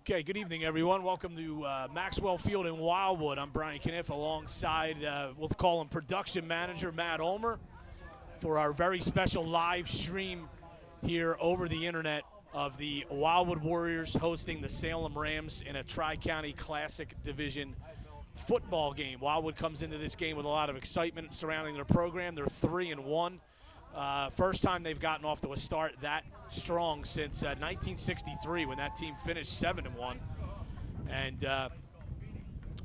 Okay, good evening, everyone. Welcome to Maxwell Field in Wildwood. I'm Brian Kniff alongside, we'll call him production manager, Matt Ulmer, for our very special live stream here over the internet of the Wildwood Warriors hosting the Salem Rams in a Tri-County Classic Division football game. Wildwood comes into this game with a lot of excitement surrounding their program. They're 3-1. First time they've gotten off to a start that strong since 1963 when that team finished 7-1. And a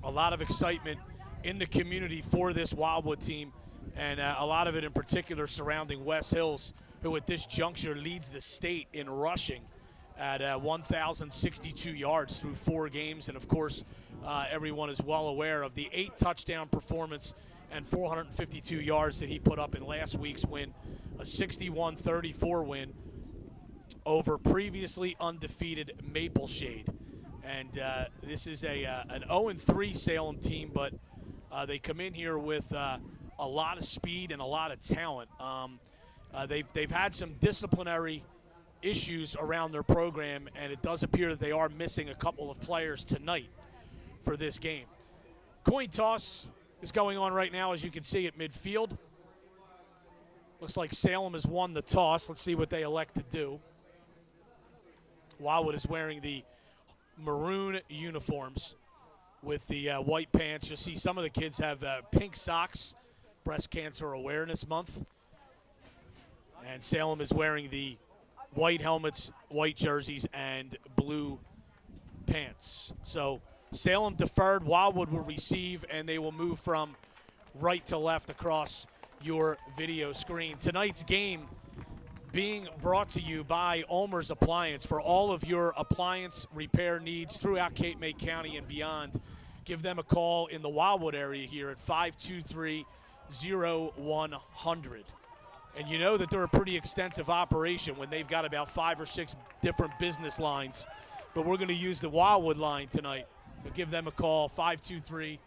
lot of excitement in the community for this Wildwood team, and a lot of it in particular surrounding West Hills, who at this juncture leads the state in rushing at 1,062 yards through 4 games. And of course, everyone is well aware of the 8-touchdown performance and 452 yards that he put up in last week's win, a 61-34 win over previously undefeated Mapleshade. And this is an 0-3 Salem team, but they come in here with a lot of speed and a lot of talent. They've had some disciplinary issues around their program, and it does appear that they are missing a couple of players tonight for this game. Coin toss is going on right now, as you can see, at midfield. Looks like Salem has won the toss. Let's see what they elect to do. Wildwood is wearing the maroon uniforms with the white pants. You'll see some of the kids have pink socks, Breast Cancer Awareness Month. And Salem is wearing the white helmets, white jerseys, and blue pants. So Salem deferred, Wildwood will receive, and they will move from right to left across your video screen. Tonight's game being brought to you by Ulmer's Appliance. For all of your appliance repair needs throughout Cape May County and beyond, give them a call in the Wildwood area here at 523-0100. And you know that they're a pretty extensive operation when they've got about 5 or 6 different business lines. But we're going to use the Wildwood line tonight. So give them a call, 523-0100.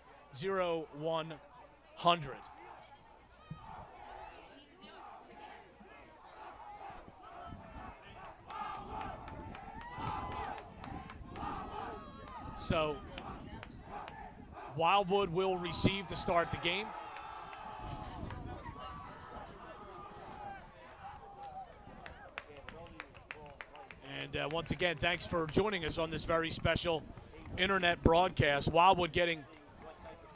So Wildwood will receive to start the game. And once again, thanks for joining us on this very special internet broadcast. Wildwood getting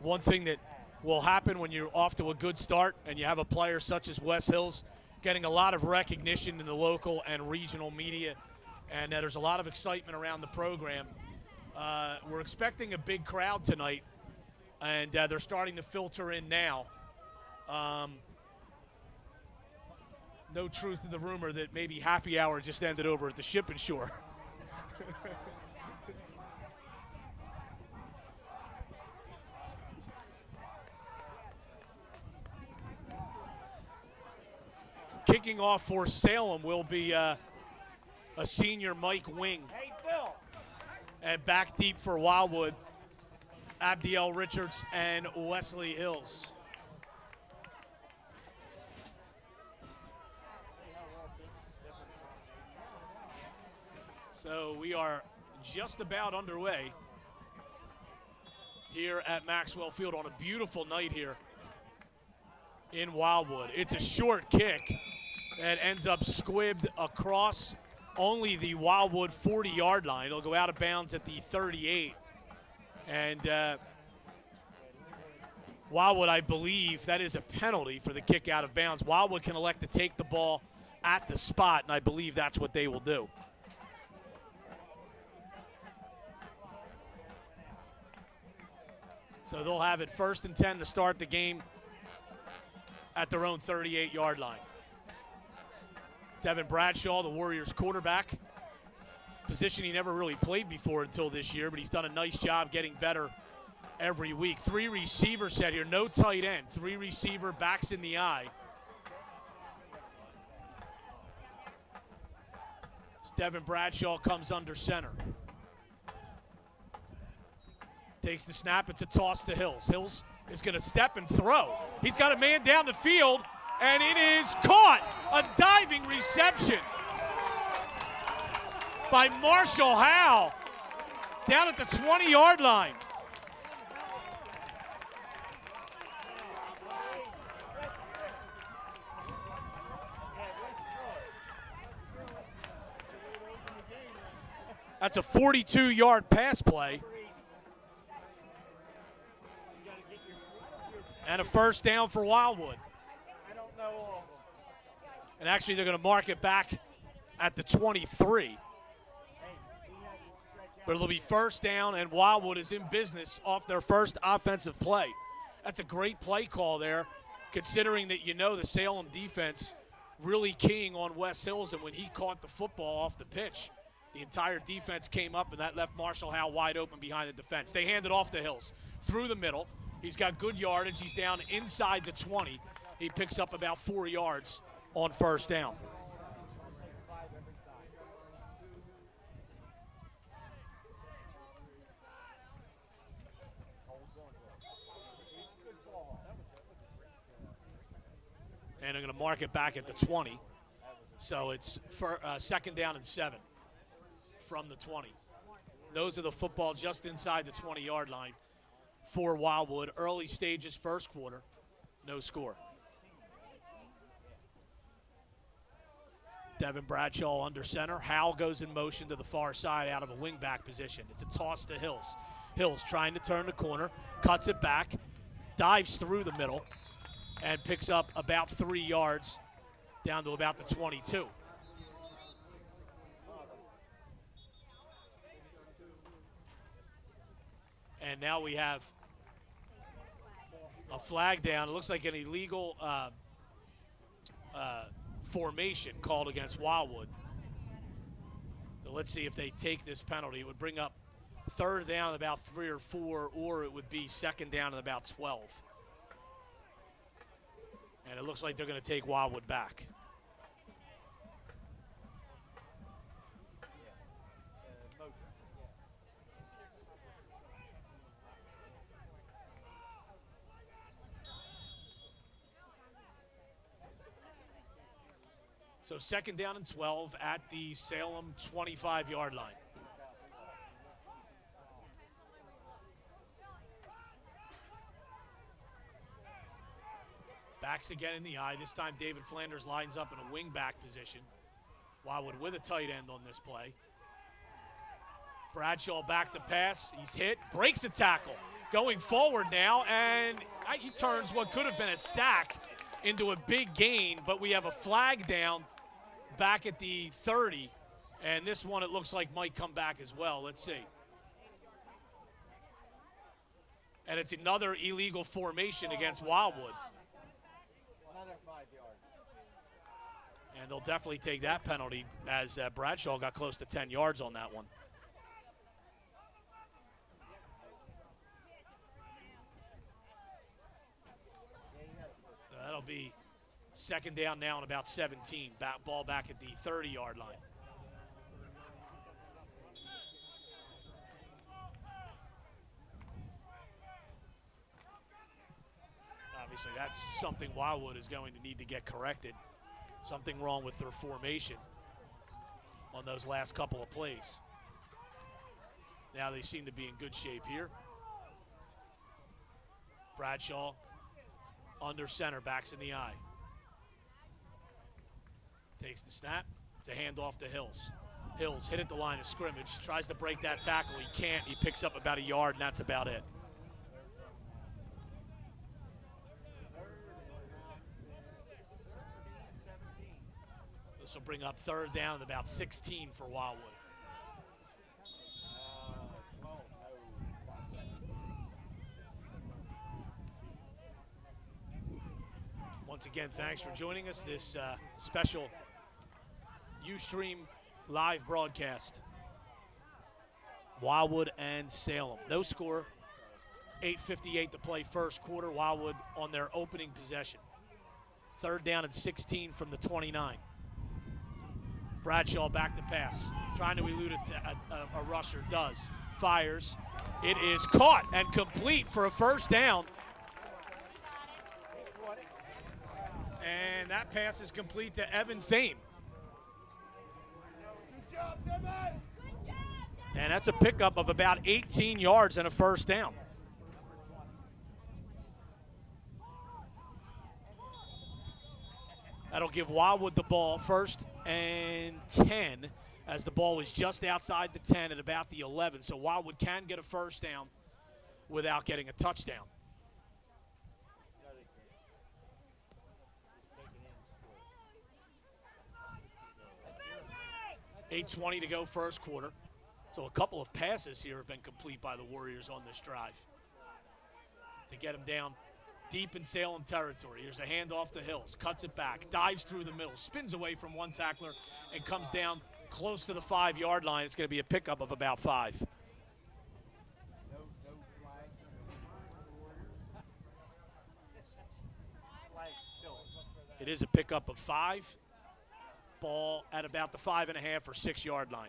one thing that will happen when you're off to a good start and you have a player such as West Hills getting a lot of recognition in the local and regional media, and there's a lot of excitement around the program. We're expecting a big crowd tonight, and they're starting to filter in now. No truth to the rumor that maybe happy hour just ended over at the Shipping Shore. Kicking off for Salem will be a senior Mike Wing. Hey, Bill. And back deep for Wildwood, Abdiel Richards and Wesley Hills. So we are just about underway here at Maxwell Field on a beautiful night here in Wildwood. It's a short kick that ends up squibbed across only the Wildwood 40-yard line. It'll go out of bounds at the 38. And Wildwood, I believe, that is a penalty for the kick out of bounds. Wildwood can elect to take the ball at the spot, and I believe that's what they will do. So they'll have it 1st and 10 to start the game at their own 38-yard line. Devin Bradshaw, the Warriors quarterback. Position he never really played before until this year, but he's done a nice job getting better every week. 3 receiver set here, no tight end. 3 receiver, backs in the eye. Devin Bradshaw comes under center. Takes the snap, it's a toss to Hills. Hills is going to step and throw. He's got a man down the field, and it is caught. A diving reception by Marshall Howe. down at the 20-yard line. That's a 42-yard pass play. And a first down for Wildwood. And actually, they're going to mark it back at the 23. But it'll be first down, and Wildwood is in business off their first offensive play. That's a great play call there, considering that the Salem defense really keying on West Hills, and when he caught the football off the pitch, the entire defense came up, and that left Marshall Howe wide open behind the defense. They hand it off to Hills through the middle. He's got good yardage. He's down inside the 20. He picks up about 4 yards on first down. And they're going to mark it back at the 20. So it's for second down and 7 from the 20. Those are the football just inside the 20-yard line for Wildwood. Early stages, first quarter, no score. Devin Bradshaw under center. Howell goes in motion to the far side out of a wingback position. It's a toss to Hills. Hills trying to turn the corner, cuts it back, dives through the middle, and picks up about 3 yards down to about the 22. And now we have a flag down. It looks like an illegal formation called against Wildwood. So let's see if they take this penalty. It would bring up third down at about 3 or 4, or it would be second down at about 12. And it looks like they're going to take Wildwood back. So second down and 12 at the Salem 25-yard line. Backs again in the eye. This time David Flanders lines up in a wing-back position. Wildwood with a tight end on this play. Bradshaw back to pass. He's hit, breaks a tackle. Going forward now, and he turns what could have been a sack into a big gain, but we have a flag down back at the 30, and this one it looks like might come back as well. Let's see. And it's another illegal formation against Wildwood. Another 5 yards. And they'll definitely take that penalty, as Bradshaw got close to 10 yards on that one. That'll be second down now and about 17. Ball back at the 30-yard line. Obviously, that's something Wildwood is going to need to get corrected. Something wrong with their formation on those last couple of plays. Now they seem to be in good shape here. Bradshaw under center, backs in the eye. Takes the snap. It's a handoff to Hills. Hills hit at the line of scrimmage, tries to break that tackle. He can't. He picks up about a yard, and that's about it. This will bring up third down at about 16 for Wildwood. Once again, thanks for joining us. This special Ustream live broadcast. Wildwood and Salem. No score. 8:58 to play first quarter. Wildwood on their opening possession. Third down and 16 from the 29. Bradshaw back to pass. Trying to elude a rusher. Does. Fires. It is caught and complete for a first down. And that pass is complete to Evan Thame. And that's a pickup of about 18 yards and a first down. That'll give Wildwood the ball, 1st and 10, as the ball was just outside the 10 at about the 11. So Wildwood can get a first down without getting a touchdown. 8:20 to go, first quarter. So a couple of passes here have been complete by the Warriors on this drive to get them down deep in Salem territory. Here's a handoff to Hills, cuts it back, dives through the middle, spins away from one tackler, and comes down close to the 5-yard line. It's going to be a pickup of about 5. It is a pickup of 5. Ball at about the 5.5 or 6-yard line.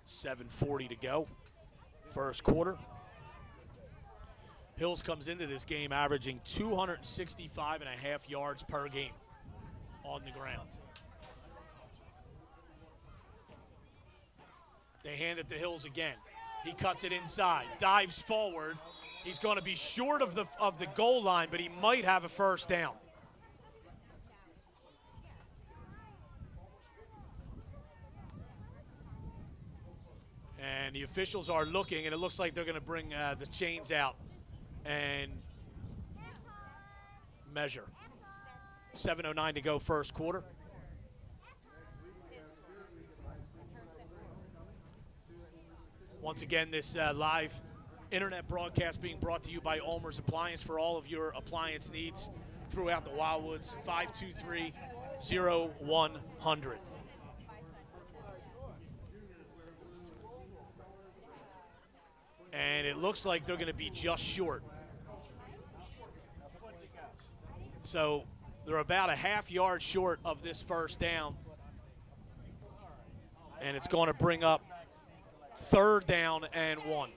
$7:40 to go, first quarter. Hills comes into this game averaging 265.5 yards per game on the ground. They hand it to Hills again. He cuts it inside, dives forward. He's going to be short of the goal line, but he might have a first down. And the officials are looking, and it looks like they're going to bring the chains out and measure. 7:09 to go, first quarter. Once again, this live internet broadcast being brought to you by Ulmer's Appliance for all of your appliance needs throughout the Wildwoods. 523-0100. And it looks like they're going to be just short. So they're about a half-yard short of this first down. And it's going to bring up 3rd down and 1.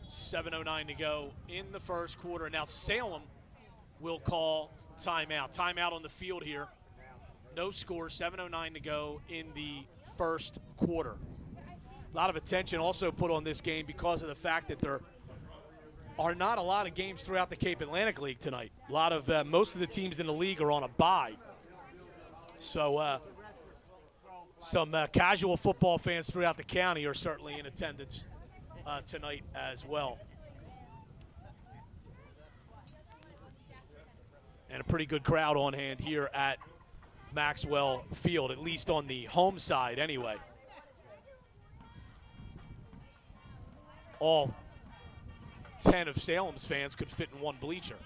$7:09 to go in the first quarter. Now Salem will call timeout. Timeout on the field here. No score, 7:09 to go in the first quarter. A lot of attention also put on this game because of the fact that there are not a lot of games throughout the Cape Atlantic League tonight. A lot of most of the teams in the league are on a bye. So some casual football fans throughout the county are certainly in attendance tonight as well. And a pretty good crowd on hand here at Maxwell Field, at least on the home side anyway. All 10 of Salem's fans could fit in one bleacher.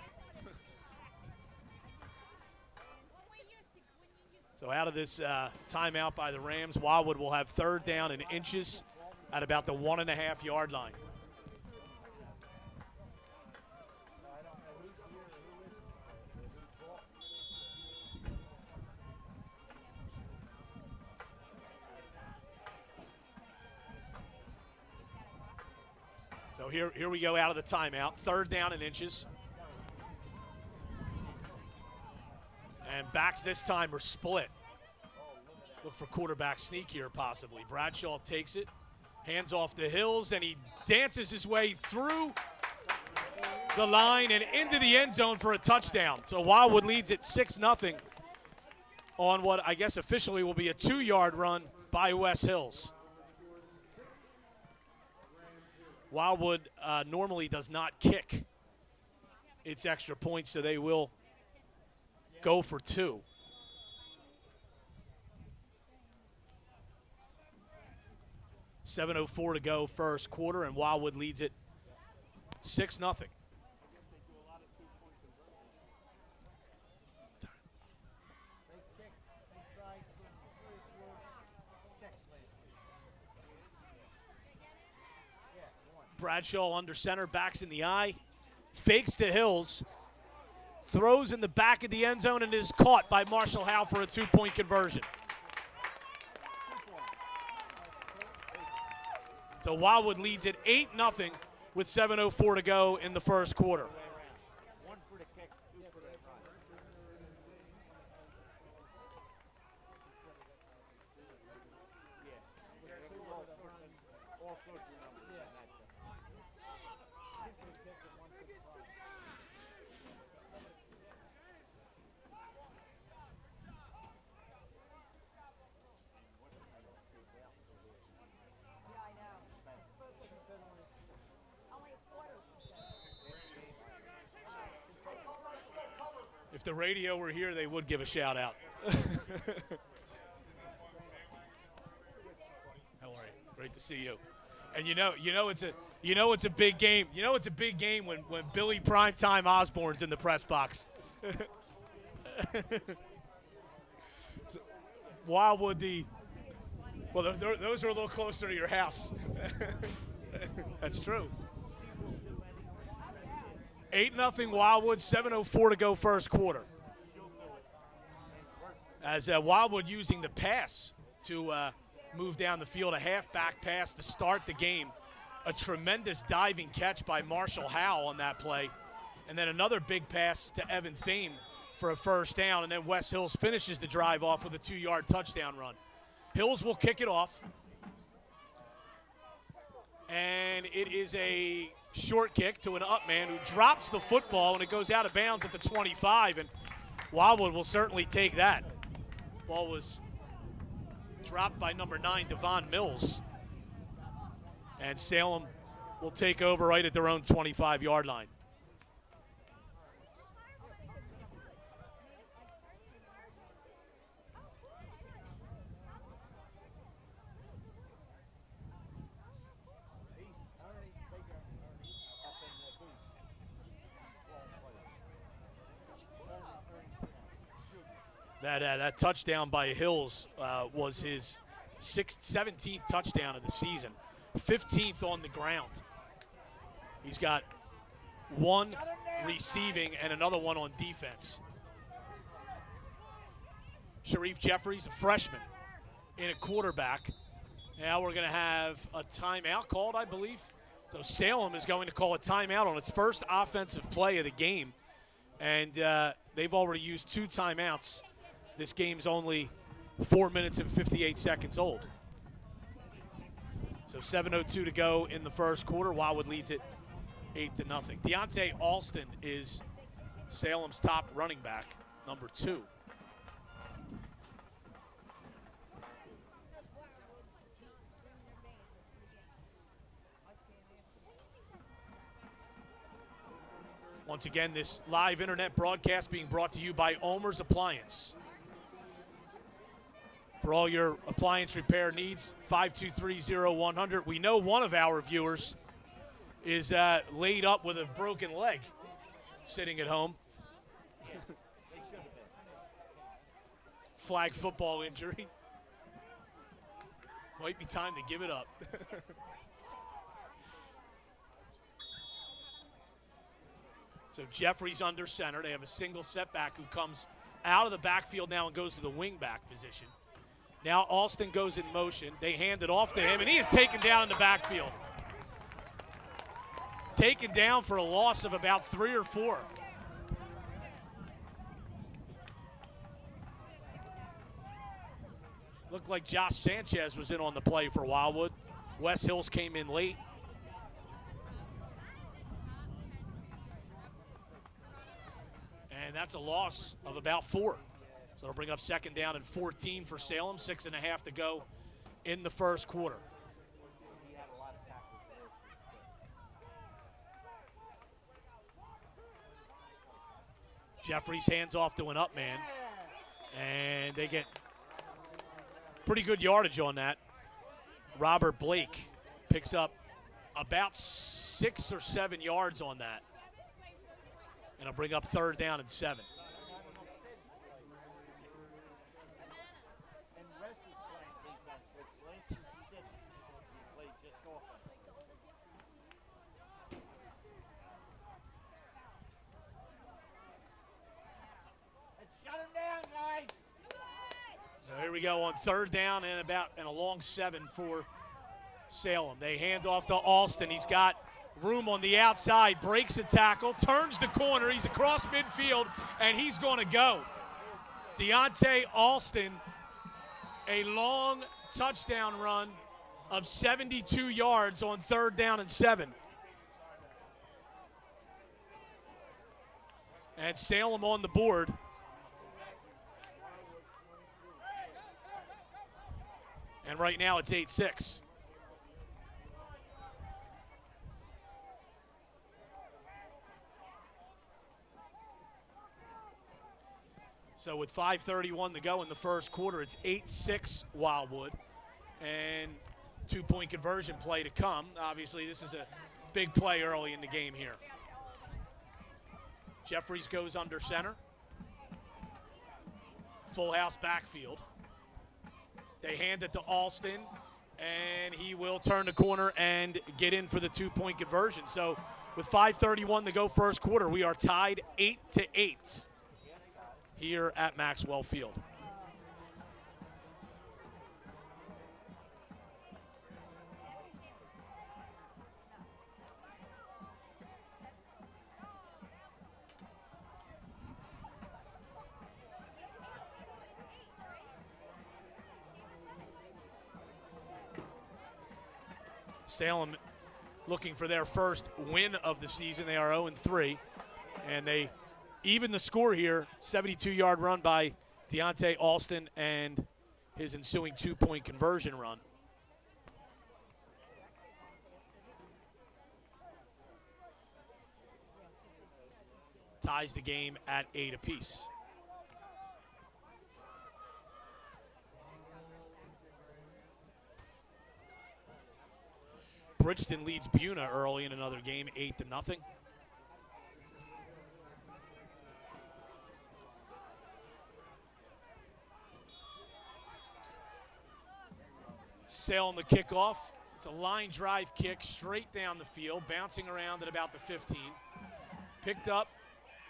So out of this timeout by the Rams, Wildwood will have 3rd down and inches at about the 1.5-yard line. So here we go out of the timeout. 3rd down and inches. And backs this time are split. Look for quarterback sneak here possibly. Bradshaw takes it, hands off to Hills, and he dances his way through the line and into the end zone for a touchdown. So Wildwood leads it 6-0 on what I guess officially will be a 2-yard run by Wes Hills. Wildwood normally does not kick its extra points, so they will go for 2. $7:04 to go, first quarter, and Wildwood leads it 6-0. Bradshaw under center, backs in the eye, fakes to Hills, throws in the back of the end zone and is caught by Marshall Howe for a 2-point conversion. So Wildwood leads at 8-0 with 7:04 to go in the first quarter. One for the kick, two for the run. Yeah. All sorts of numbers in that. Two for the kick and one for the run. Yeah, I know. Only a quarter. If the radio were here, they would give a shout out. How are you? Great to see you. And you know it's a big game. You know it's a big game when Billy Primetime Osborne's in the press box. So, Wildwood, those are a little closer to your house. That's true. 8-0 Wildwood, 7:04 to go first quarter. As Wildwood using the pass to move down the field, a halfback pass to start the game. A tremendous diving catch by Marshall Howe on that play. And then another big pass to Evan Thame for a first down. And then Wes Hills finishes the drive off with a 2-yard touchdown run. Hills will kick it off. And it is a short kick to an up man who drops the football and it goes out of bounds at the 25. And Wildwood will certainly take that. Ball was dropped by number 9, Devon Mills. And Salem will take over right at their own 25-yard line. That touchdown by Hills was his 17th touchdown of the season, 15th on the ground. He's got one receiving and another one on defense. Sharif Jeffries, a freshman, in a quarterback. Now we're going to have a timeout called, I believe. So Salem is going to call a timeout on its first offensive play of the game. And they've already used 2 timeouts. This game's only 4 minutes and 58 seconds old. So 7:02 to go in the first quarter. Wildwood leads it 8-0. Deontay Alston is Salem's top running back, number 2. Once again, this live internet broadcast being brought to you by Ulmer's Appliance. For all your appliance repair needs, 523-0100. We know one of our viewers is laid up with a broken leg, sitting at home. Flag football injury. Might be time to give it up. So Jeffries under center. They have a single setback who comes out of the backfield now and goes to the wing back position. Now Alston goes in motion. They hand it off to him, and he is taken down in the backfield. Taken down for a loss of about 3 or 4. Looked like Josh Sanchez was in on the play for Wildwood. Wes Hills came in late. And that's a loss of about 4. So it'll bring up second down and 14 for Salem. 6.5 to go in the first quarter. Jeffries hands off to an up man. And they get pretty good yardage on that. Robert Blake picks up about 6 or 7 yards on that. And it'll bring up third down and 7. here we go on third down and a long 7 for Salem. They hand off to Alston. He's got room on the outside, breaks a tackle, turns the corner. He's across midfield, and he's going to go. Deontay Alston, a long touchdown run of 72 yards on third down and 7. And Salem on the board. And right now it's 8-6. So with 5:31 to go in the first quarter, it's 8-6 Wildwood. And 2-point conversion play to come. Obviously, this is a big play early in the game here. Jeffries goes under center. Full house backfield. They hand it to Alston, and he will turn the corner and get in for the 2-point conversion. So with 5:31 to go first quarter, we are tied 8-8 here at Maxwell Field. Salem looking for their first win of the season. They are 0-3, and they even the score here. 72-yard run by Deontay Alston and his ensuing 2-point conversion run. Ties the game at 8 apiece. Bridgeton leads Buna early in another game, 8-0. Salem the kickoff. It's a line drive kick straight down the field, bouncing around at about the 15. Picked up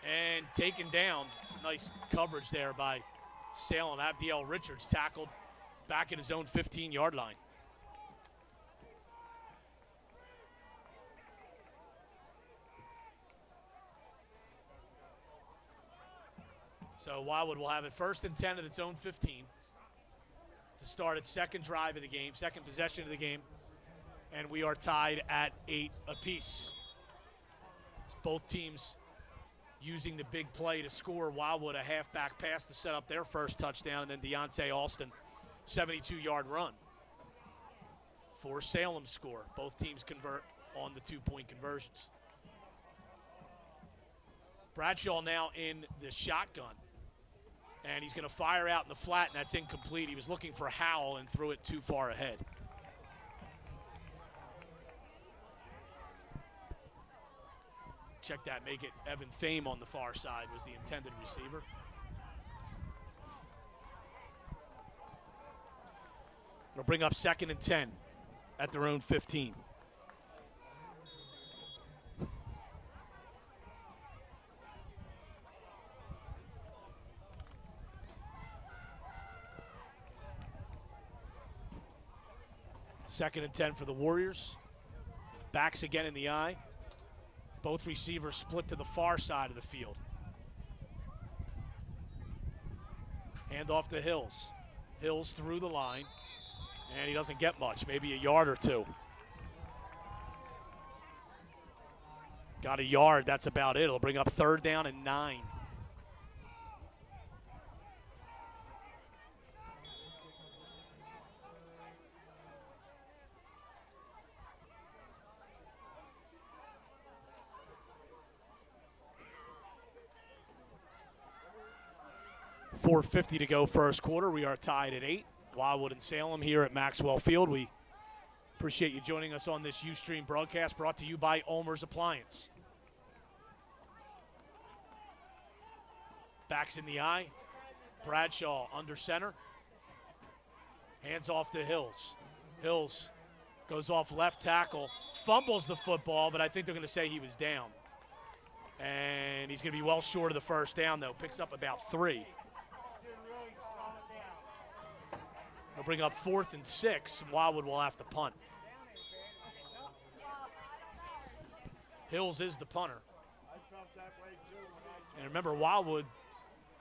and taken down. It's a nice coverage there by Salem. Abdiel Richards tackled back at his own 15-yard line. So Wildwood will have it 1st and 10 at its own 15 to start its second drive of the game, second possession of the game, and we are tied at 8 apiece. It's both teams using the big play to score. Wildwood a halfback pass to set up their first touchdown, and then Deontay Alston, 72-yard run for Salem's score. Both teams convert on the 2-point conversions. Bradshaw now in the shotgun. And he's going to fire out in the flat, and that's incomplete. He was looking for Howell and threw it too far ahead. Check that, make it Evan Thame on the far side was the intended receiver. It'll bring up 2nd and 10 at their own 15. Second and 10 for the Warriors. Backs again in the eye. Both receivers split to the far side of the field. Hand off to Hills. Hills through the line, and he doesn't get much, maybe a yard or two. Got a yard, that's about it. It'll bring up 3rd down and 9. .450 to go first quarter. We are tied at 8. Wildwood and Salem here at Maxwell Field. We appreciate you joining us on this Ustream broadcast brought to you by Ulmer's Appliance. Backs in the eye. Bradshaw under center. Hands off to Hills. Hills goes off left tackle. Fumbles the football, but I think they're going to say he was down. And he's going to be well short of the first down, though. Picks up about 3. They'll bring up 4th and 6, and Wildwood will have to punt. Hills is the punter. And remember, Wildwood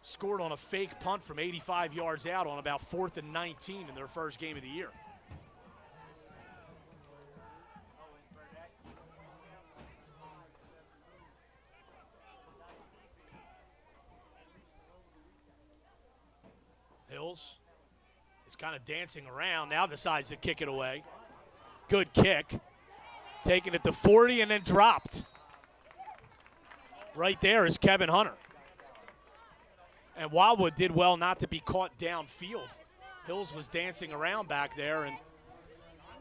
scored on a fake punt from 85 yards out on about 4th and 19 in their first game of the year. Hills is kind of dancing around, now decides to kick it away. Good kick. Taking it to 40 and then dropped. Right there is Kevin Hunter. And Wildwood did well not to be caught downfield. Hills was dancing around back there, and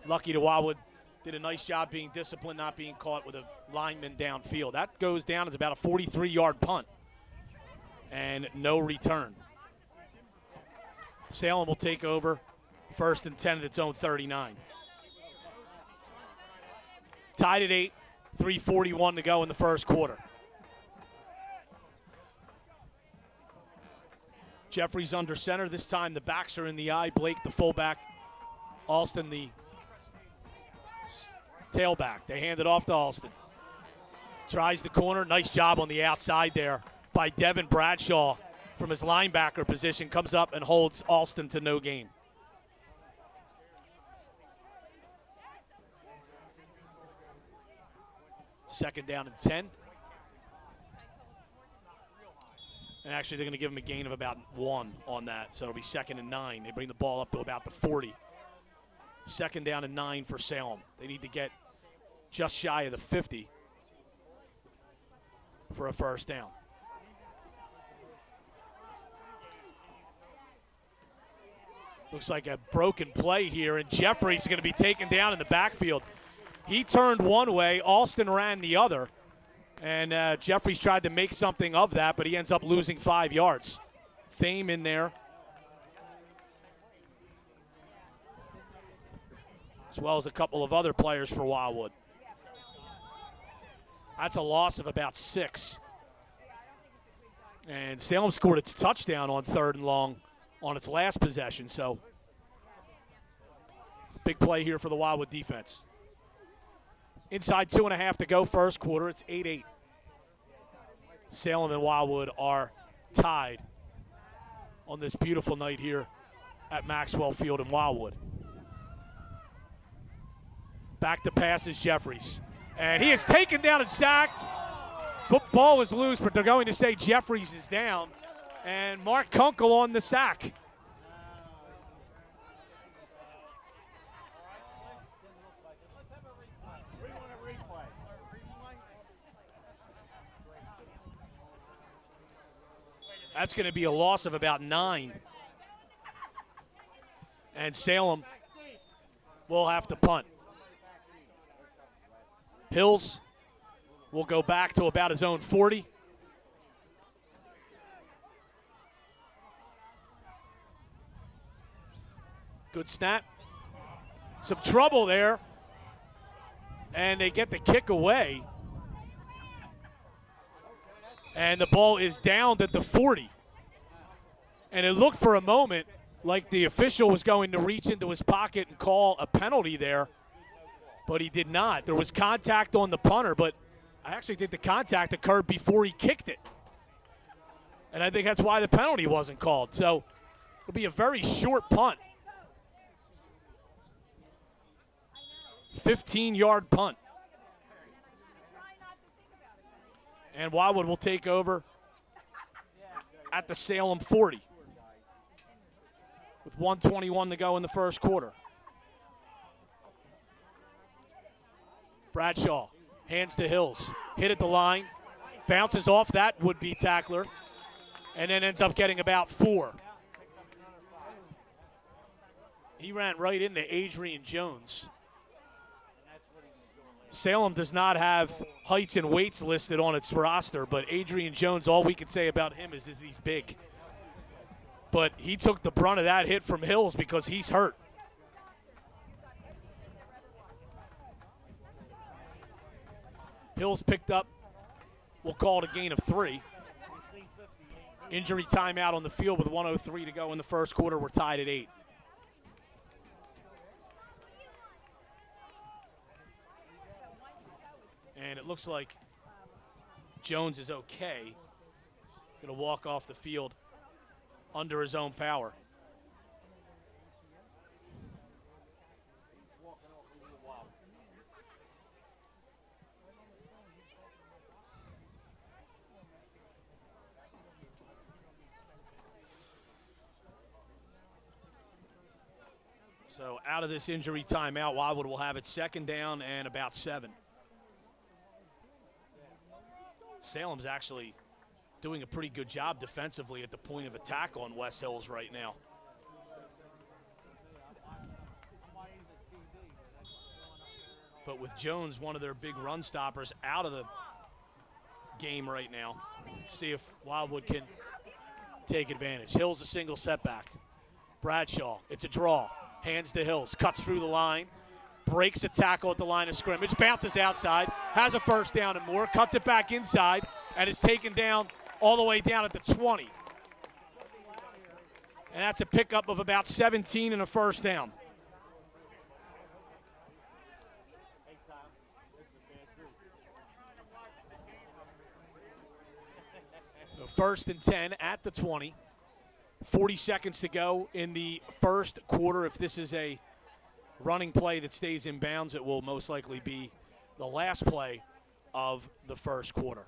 lucky to Wildwood did a nice job being disciplined, not being caught with a lineman downfield. That goes down as about a 43-yard punt and no return. Salem will take over 1st and 10 at its own 39. Tied at 8, 3:41 to go in the first quarter. Jeffries under center. This time the backs are in the eye. Blake, the fullback. Alston, the tailback. They hand it off to Alston. Tries the corner. Nice job on the outside there by Devin Bradshaw from his linebacker position. Comes up and holds Alston to no gain. Second down and 10. And actually, they're going to give him a gain of about 1 on that, so it'll be 2nd and 9. They bring the ball up to about the 40. 2nd down and 9 for Salem. They need to get just shy of the 50 for a first down. Looks like a broken play here, and Jeffries is going to be taken down in the backfield. He turned one way, Alston ran the other, and Jeffries tried to make something of that, but he ends up losing 5 yards. Thame in there, as well as a couple of other players for Wildwood. That's a loss of about 6. And Salem scored its touchdown on 3rd and long on its last possession, so big play here for the Wildwood defense. Inside 2.5 to go first quarter. It's 8-8. Salem and Wildwood are tied on this beautiful night here at Maxwell Field in Wildwood. Back to pass is Jeffries. And he is taken down and sacked. Football is loose, but they're going to say Jeffries is down. And Mark Kunkel on the sack. That's going to be a loss of about 9. And Salem will have to punt. Hills will go back to about his own 40. Good snap. Some trouble there. And they get the kick away. And the ball is down at the 40. And it looked for a moment like the official was going to reach into his pocket and call a penalty there, but he did not. There was contact on the punter, but I actually think the contact occurred before he kicked it. And I think that's why the penalty wasn't called. So it'll be a very short punt. 15-yard punt. And Wildwood will take over at the Salem 40 with 1:21 to go in the first quarter. Bradshaw hands to Hills. Hit at the line. Bounces off that would-be tackler. And then ends up getting about 4. He ran right into Adrian Jones. Salem does not have heights and weights listed on its roster, but Adrian Jones, all we can say about him is he's big. But he took the brunt of that hit from Hills because he's hurt. Hills picked up, we'll call it a gain of 3. Injury timeout on the field with 1:03 to go in the first quarter. We're tied at 8. it looks like Jones is okay. Going to walk off the field under his own power. So out of this injury timeout, Wildwood will have it 2nd down and about 7. Salem's actually doing a pretty good job defensively at the point of attack on West Hills right now. But with Jones, one of their big run stoppers, out of the game right now, see if Wildwood can take advantage. Hills a single setback. Bradshaw, it's a draw. Hands to Hills, cuts through the line, breaks a tackle at the line of scrimmage, bounces outside, has a 1st down and more, cuts it back inside, and is taken down all the way down at the 20. And that's a pickup of about 17 and a 1st down. So 1st and 10 at the 20. 40 seconds to go in the 1st quarter. If this is a running play that stays in bounds, it will most likely be the last play of the 1st quarter.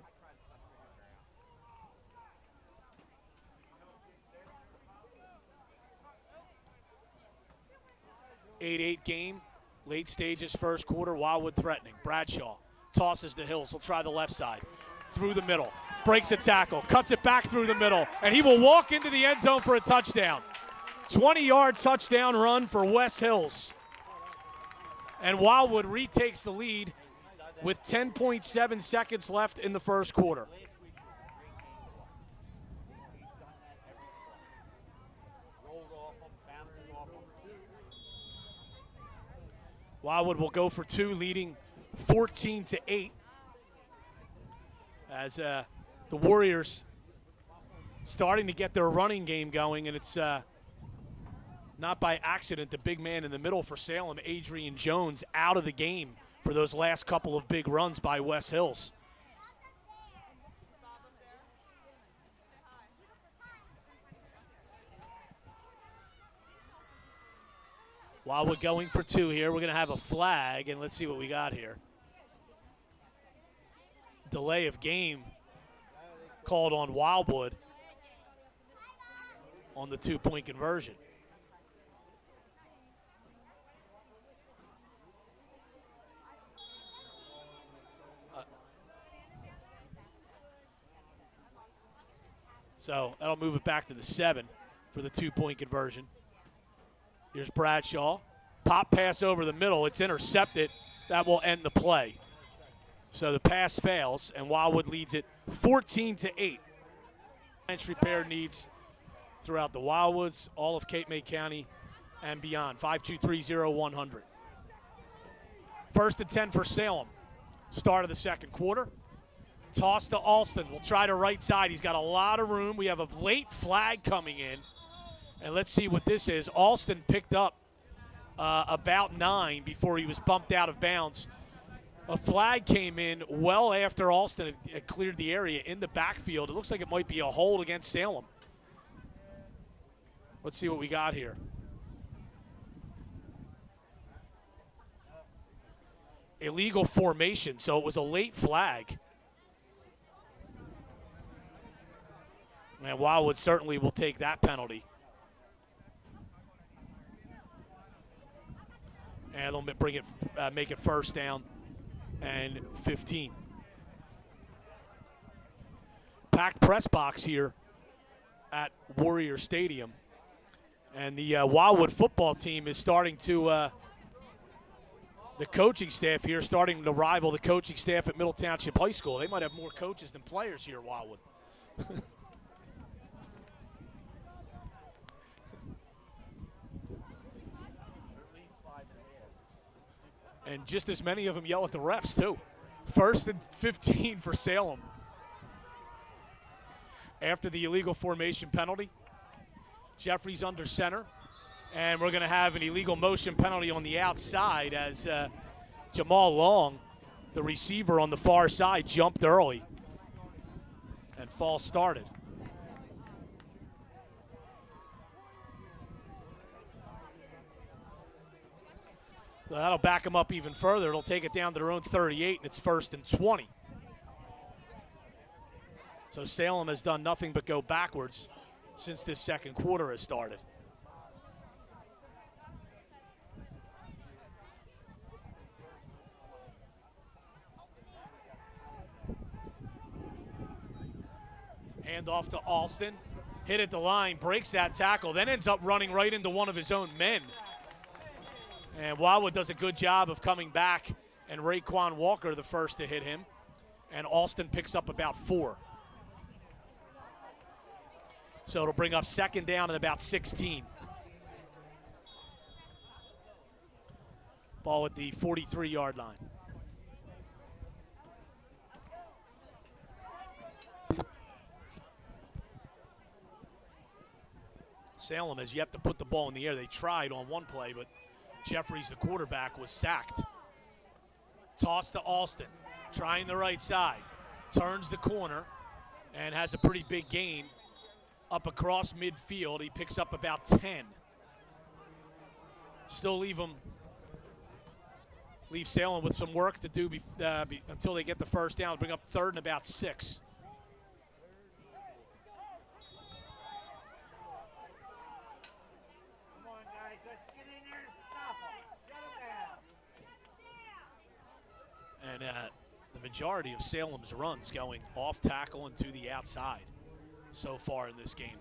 Eight game, late stages, 1st quarter. Wildwood threatening. Bradshaw tosses to Hills. He'll try the left side, through the middle. Breaks a tackle, cuts it back through the middle, and he will walk into the end zone for a touchdown. 20-yard touchdown run for West Hills. And Wildwood retakes the lead with 10.7 seconds left in the 1st quarter. Wildwood will go for 2, leading 14-8. As the Warriors starting to get their running game going, and it's not by accident the big man in the middle for Salem, Adrian Jones, out of the game for those last couple of big runs by West Hills. Wildwood going for 2 here. We're going to have a flag, and let's see what we got here. Delay of game called on Wildwood on the 2-point conversion. So that'll move it back to the 7 for the 2-point conversion. Here's Bradshaw. Pop pass over the middle. It's intercepted. That will end the play. So the pass fails, and Wildwood leads it 14-8. Bench repair needs throughout the Wildwoods, all of Cape May County, and beyond. 5230100. 1st and 10 for Salem. Start of the 2nd quarter. Toss to Alston. We'll try to right side. He's got a lot of room. We have a late flag coming in. And let's see what this is. Alston picked up about 9 before he was bumped out of bounds. A flag came in well after Alston had cleared the area in the backfield. It looks like it might be a hold against Salem. Let's see what we got here. Illegal formation, so it was a late flag. And Wildwood certainly will take that penalty. And they'll bring it, make it 1st down and 15. Packed press box here at Warrior Stadium. And the Wildwood football team is starting to, the coaching staff here starting to rival the coaching staff at Middle Township High School. They might have more coaches than players here at Wildwood. And just as many of them yell at the refs, too. 1st and 15 for Salem. After the illegal formation penalty, Jeffrey's under center. And we're going to have an illegal motion penalty on the outside as Jamal Long The receiver on the far side jumped early, and false started. So that'll back them up even further. It'll take it down to their own 38, and it's 1st and 20. So Salem has done nothing but go backwards since this second quarter has started. Hand off to Alston. Hit at the line, breaks that tackle, then ends up running right into one of his own men. And Wildwood does a good job of coming back, and Raekwon Walker the first to hit him. And Alston picks up about 4. So it'll bring up 2nd down at about 16. Ball at the 43-yard line. Salem has yet to put the ball in the air. They tried on one play, but Jeffries, the quarterback, was sacked. Toss to Alston, trying the right side. Turns the corner and has a pretty big gain up across midfield. He picks up about 10. Still leave Salem with some work to do until they get the first down. Bring up 3rd and about 6. Come on, guys, let's get in there and stop them. Shut them down. And the majority of Salem's runs going off tackle and to the outside so far in this game.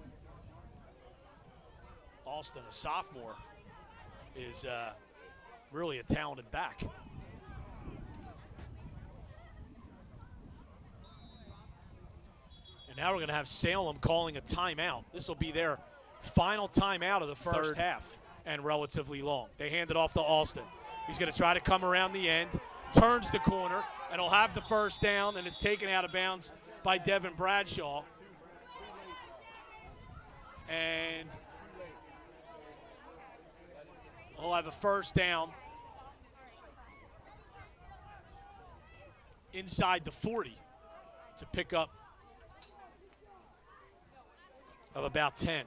Alston, a sophomore, is really a talented back. And now we're going to have Salem calling a timeout. This will be their final timeout of the first half, and relatively long. They hand it off to Alston. He's going to try to come around the end, turns the corner, and he'll have the first down, and is taken out of bounds by Devin Bradshaw. And we'll have a first down inside the 40 to pick up of about 10.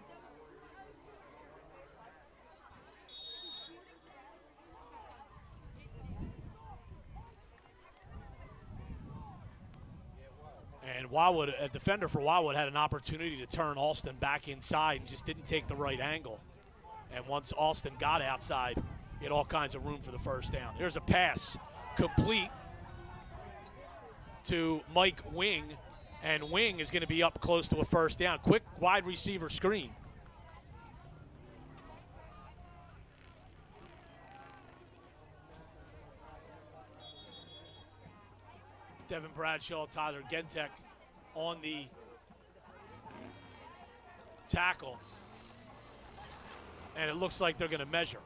And Wildwood, a defender for Wildwood, had an opportunity to turn Alston back inside and just didn't take the right angle. And once Alston got outside, he had all kinds of room for the first down. Here's a pass complete to Mike Wing, and Wing is going to be up close to a first down. Quick wide receiver screen. Devin Bradshaw, Tyler Gentek on the tackle. And it looks like they're going to measure.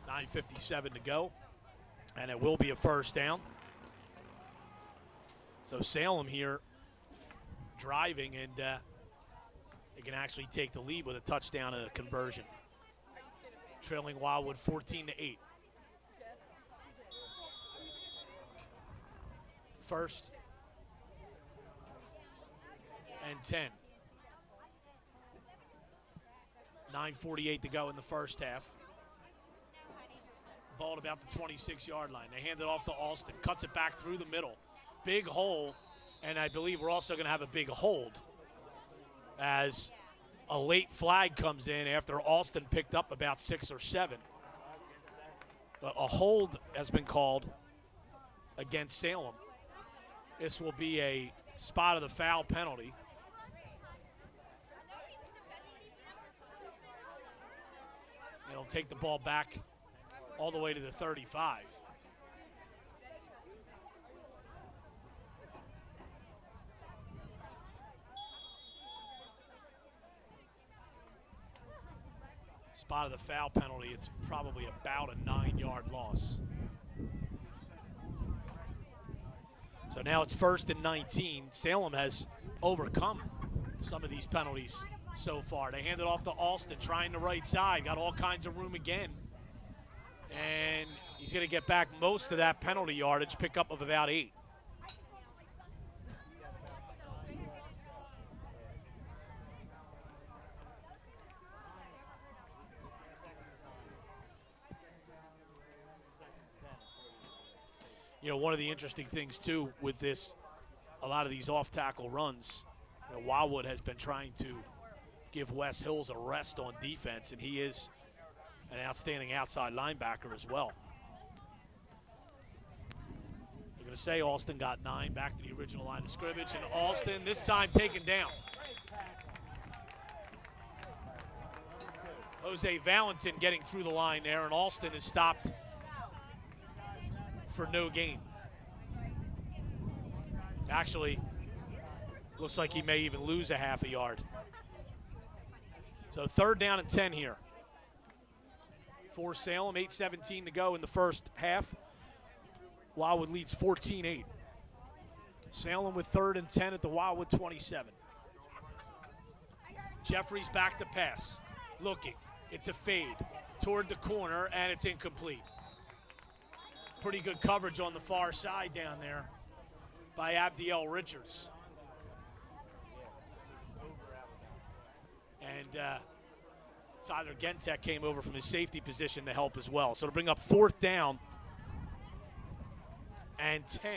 .9:57 to go, and it will be a first down. So Salem here driving, and they can actually take the lead with a touchdown and a conversion. Trailing Wildwood 14-8. First and 10. 9:48 to go in the first half. Ball at about the 26-yard line. They hand it off to Alston. Cuts it back through the middle. Big hole, and I believe we're also going to have a big hold as a late flag comes in after Alston picked up about 6 or 7. But a hold has been called against Salem. This will be a spot of the foul penalty. It'll take the ball back all the way to the 35. Spot of the foul penalty, it's probably about a 9-yard loss. So now it's 1st and 19. Salem has overcome some of these penalties so far. They hand it off to Alston, trying the right side, got all kinds of room again. And he's going to get back most of that penalty yardage, pickup of about 8. You know, one of the interesting things, too, with this, a lot of these off-tackle runs, you know, Wildwood has been trying to give Wes Hills a rest on defense, and he is an outstanding outside linebacker as well. They're going to say Alston got 9, back to the original line of scrimmage, and Alston this time taken down. Jose Valentin getting through the line there, and Alston is stopped for no gain. Actually, looks like he may even lose a half a yard. So 3rd down and 10 here for Salem. 8:17 to go in the first half. Wildwood leads 14-8. Salem with 3rd and 10 at the Wildwood 27. Jeffries back to pass. Looking. It's a fade toward the corner, and it's incomplete. Pretty good coverage on the far side down there by Abdiel Richards. And Tyler Gentek came over from his safety position to help as well. So to bring up 4th down and 10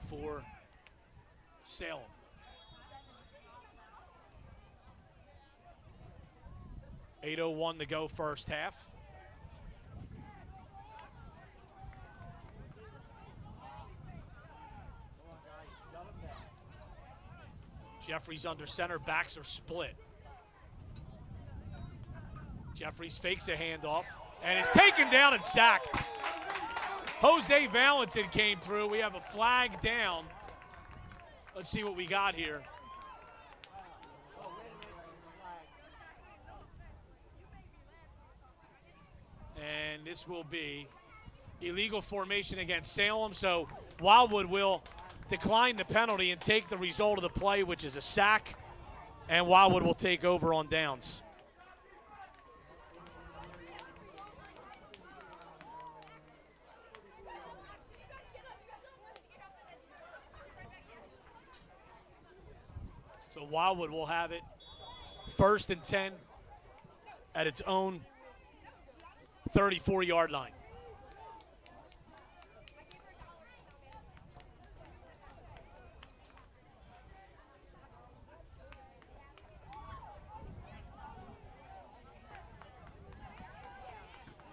for Salem. .801 to go first half. Jeffries under center, backs are split. Jeffries fakes a handoff and is taken down and sacked. Jose Valentin came through. We have a flag down. Let's see what we got here. And this will be illegal formation against Salem, so Wildwood will decline the penalty and take the result of the play, which is a sack, and Wildwood will take over on downs. So Wildwood will have it 1st and 10 at its own 34-yard line.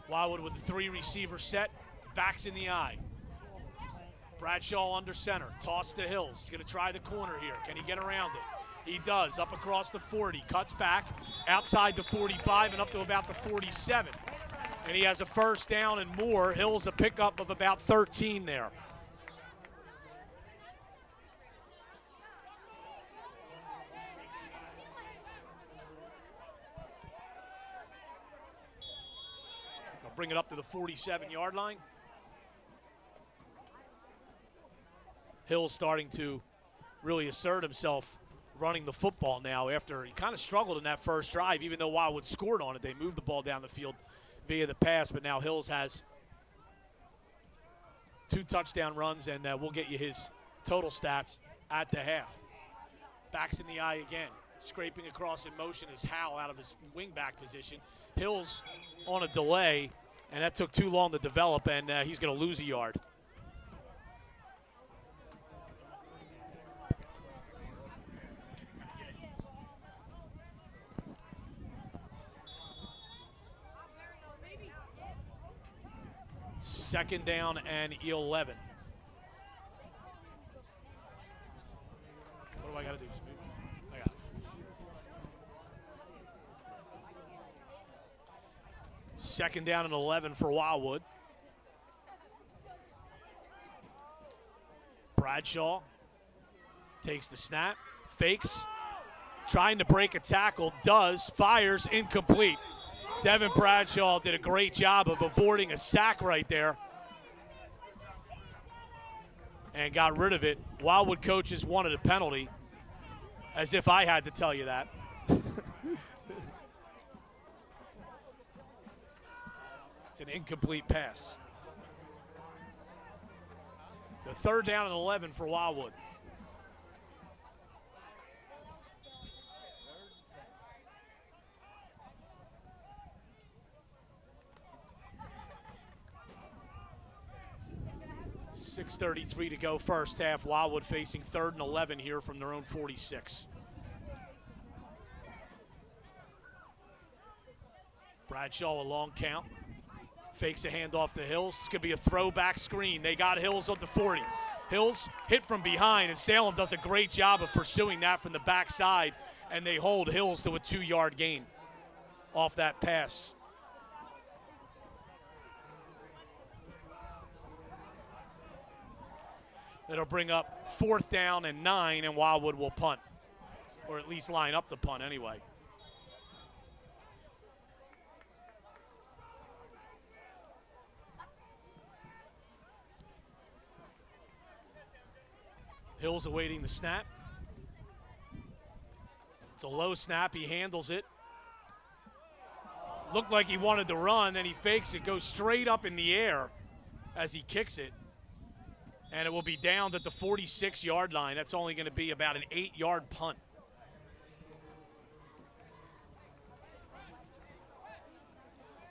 Wildwood with the 3-receiver set, backs in the eye. Bradshaw under center, toss to Hills. He's going to try the corner here. Can he get around it? He does, up across the 40, cuts back, outside the 45 and up to about the 47. And he has a 1st down and more. Hills a pickup of about 13 there. Bring it up to the 47-yard line. Hill starting to really assert himself running the football now after he kind of struggled in that first drive, even though Wildwood scored on it. They moved the ball down the field via the pass, but now Hills has 2 touchdown runs, and we'll get you his total stats at the half. Backs in the eye again. Scraping across in motion is Howell out of his wingback position. Hills on a delay, and that took too long to develop, and he's going to lose a yard. Second down and 11. What do I got to do? I got it. Second down and 11 for Wildwood. Bradshaw takes the snap, fakes, trying to break a tackle, does, fires, incomplete. Devin Bradshaw did a great job of avoiding a sack right there. and got rid of it. Wildwood coaches wanted a penalty, as if I had to tell you that. It's an incomplete pass. So 3rd down and 11 for Wildwood. .6:33 to go first half. Wildwood facing 3rd and 11 here from their own 46. Bradshaw, a long count. Fakes a handoff to Hills. It's going to be a throwback screen. They got Hills on the 40. Hills hit from behind, and Salem does a great job of pursuing that from the backside, and they hold Hills to a 2-yard gain off that pass. It'll bring up 4th down and 9, and Wildwood will punt, or at least line up the punt anyway. Hills awaiting the snap. It's a low snap. He handles it. Looked like he wanted to run, then he fakes it, goes straight up in the air as he kicks it. And it will be down at the 46-yard line. That's only going to be about an 8-yard punt.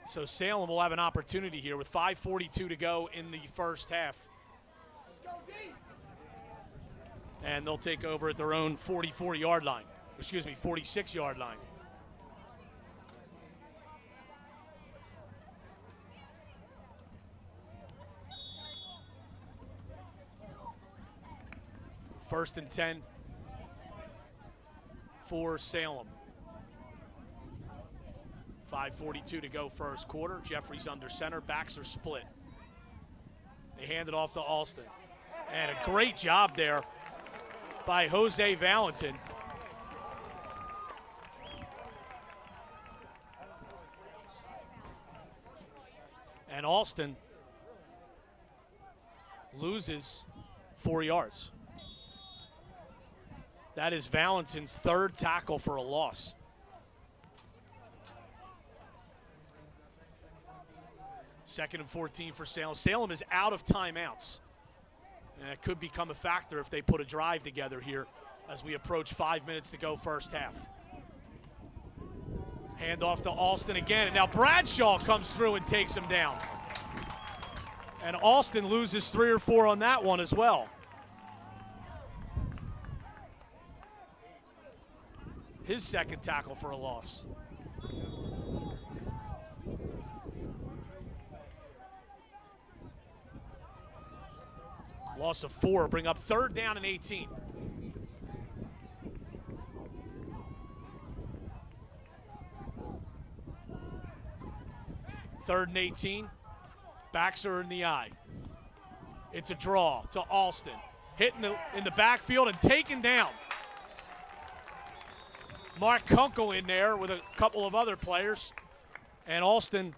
So Salem will have an opportunity here with 5:42 to go in the first half. And they'll take over at their own 44-yard line. Excuse me, 46-yard line. First and 10 for Salem. 5:42 to go first quarter. Jeffries under center. Backs are split. They hand it off to Alston. And a great job there by Jose Valentin. And Alston loses 4 yards. That is Valentin's 3rd tackle for a loss. Second and 14 for Salem. Salem is out of timeouts. And it could become a factor if they put a drive together here as we approach 5 minutes to go first half. Hand off to Alston again, and now Bradshaw comes through and takes him down. And Alston loses 3 or 4 on that one as well. His 2nd tackle for a loss. Loss of 4, bring up 3rd down and 18. Third and 18. Backs are in the eye. It's a draw to Alston. Hitting in the backfield and taken down. Mark Kunkel in there with a couple of other players. And Alston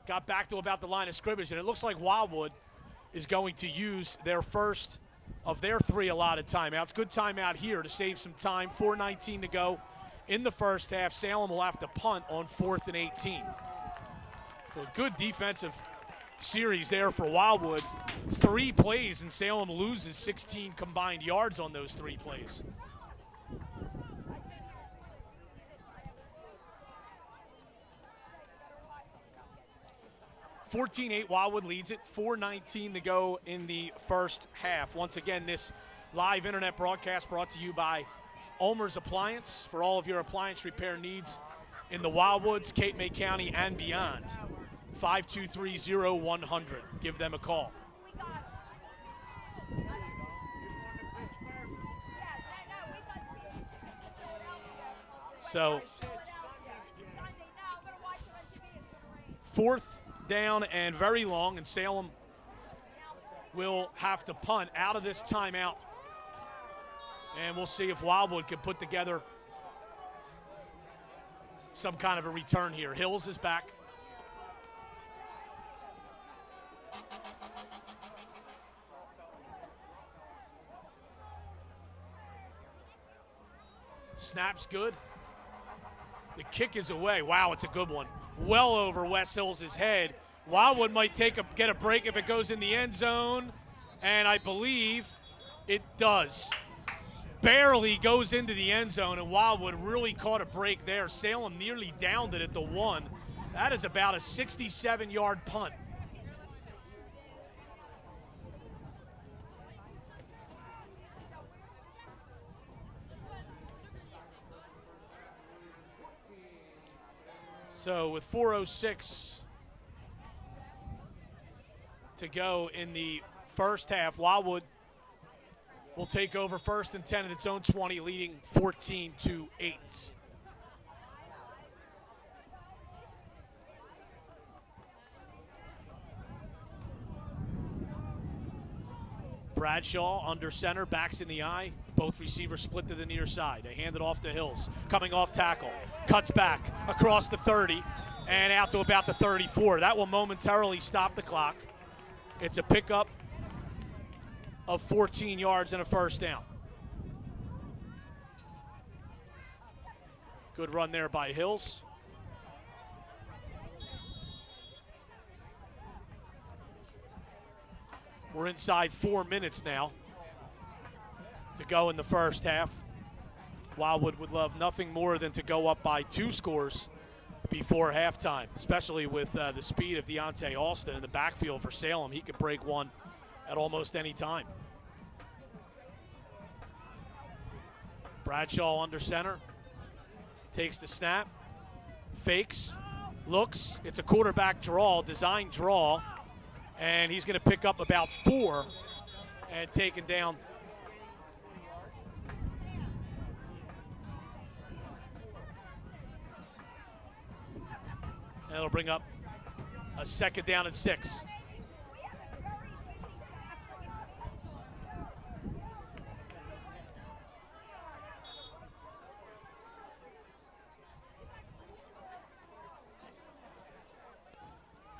got back to about the line of scrimmage, and it looks like Wildwood is going to use their first of their 3 allotted timeouts. Good timeout here to save some time. 4:19 to go in the first half. Salem will have to punt on 4th and 18. So a good defensive series there for Wildwood. 3 plays, and Salem loses 16 combined yards on those 3 plays. (14-8) Wildwood leads it. 4:19 to go in the first half. Once again, this live internet broadcast brought to you by Ulmer's Appliance for all of your appliance repair needs in the Wildwoods, Cape May County, and beyond. 523-0100. Give them a call. So, 4th down and very long, and Salem will have to punt out of this timeout. And we'll see if Wildwood can put together some kind of a return here. Hills is back. Snap's good. The kick is away. Wow, it's a good one. Well over West Hills' head. Wildwood might get a break if it goes in the end zone, and I believe it does. Barely goes into the end zone, and Wildwood really caught a break there. Salem nearly downed it at the 1. That is about a 67-yard punt. So with 4:06 to go in the first half, Wildwood will take over first and 10 at its own 20, leading 14-8. Bradshaw under center, backs in the eye. Both receivers split to the near side. They hand it off to Hills, coming off tackle. Cuts back across the 30 and out to about the 34. That will momentarily stop the clock. It's a pickup of 14 yards and a first down. Good run there by Hills. We're inside 4 minutes now to go in the first half. Wildwood would love nothing more than to go up by 2 scores before halftime, especially with the speed of Deontay Alston in the backfield for Salem. He could break one at almost any time. Bradshaw under center, takes the snap, fakes, looks. It's a quarterback draw, design draw, and he's going to pick up about 4 and taken down. And it'll bring up a second down and 6.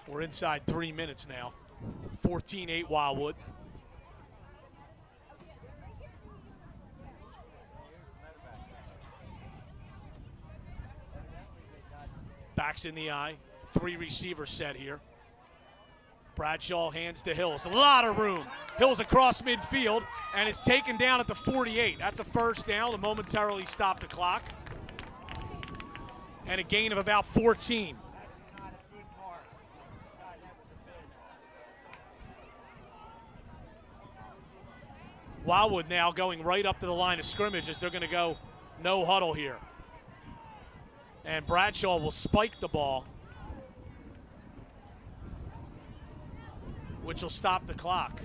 We're inside 3 minutes now. 14-8 Wildwood. Backs in the eye. 3 receiver set here. Bradshaw hands to Hills. A lot of room. Hills across midfield and is taken down at the 48. That's a first down to momentarily stop the clock. And a gain of about 14. Wildwood now going right up to the line of scrimmage as they're going to go no huddle here. And Bradshaw will spike the ball, which will stop the clock.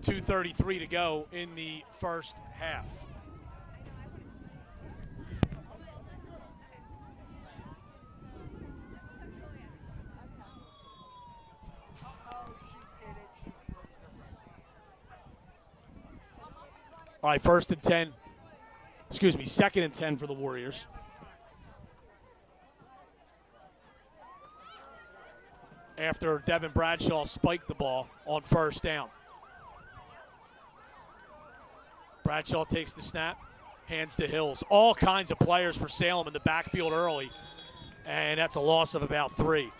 .233 to go in the first half. All right, second and 10 for the Warriors. After Devin Bradshaw spiked the ball on first down. Bradshaw takes the snap, hands to Hills. All kinds of players for Salem in the backfield early, and that's a loss of about 3.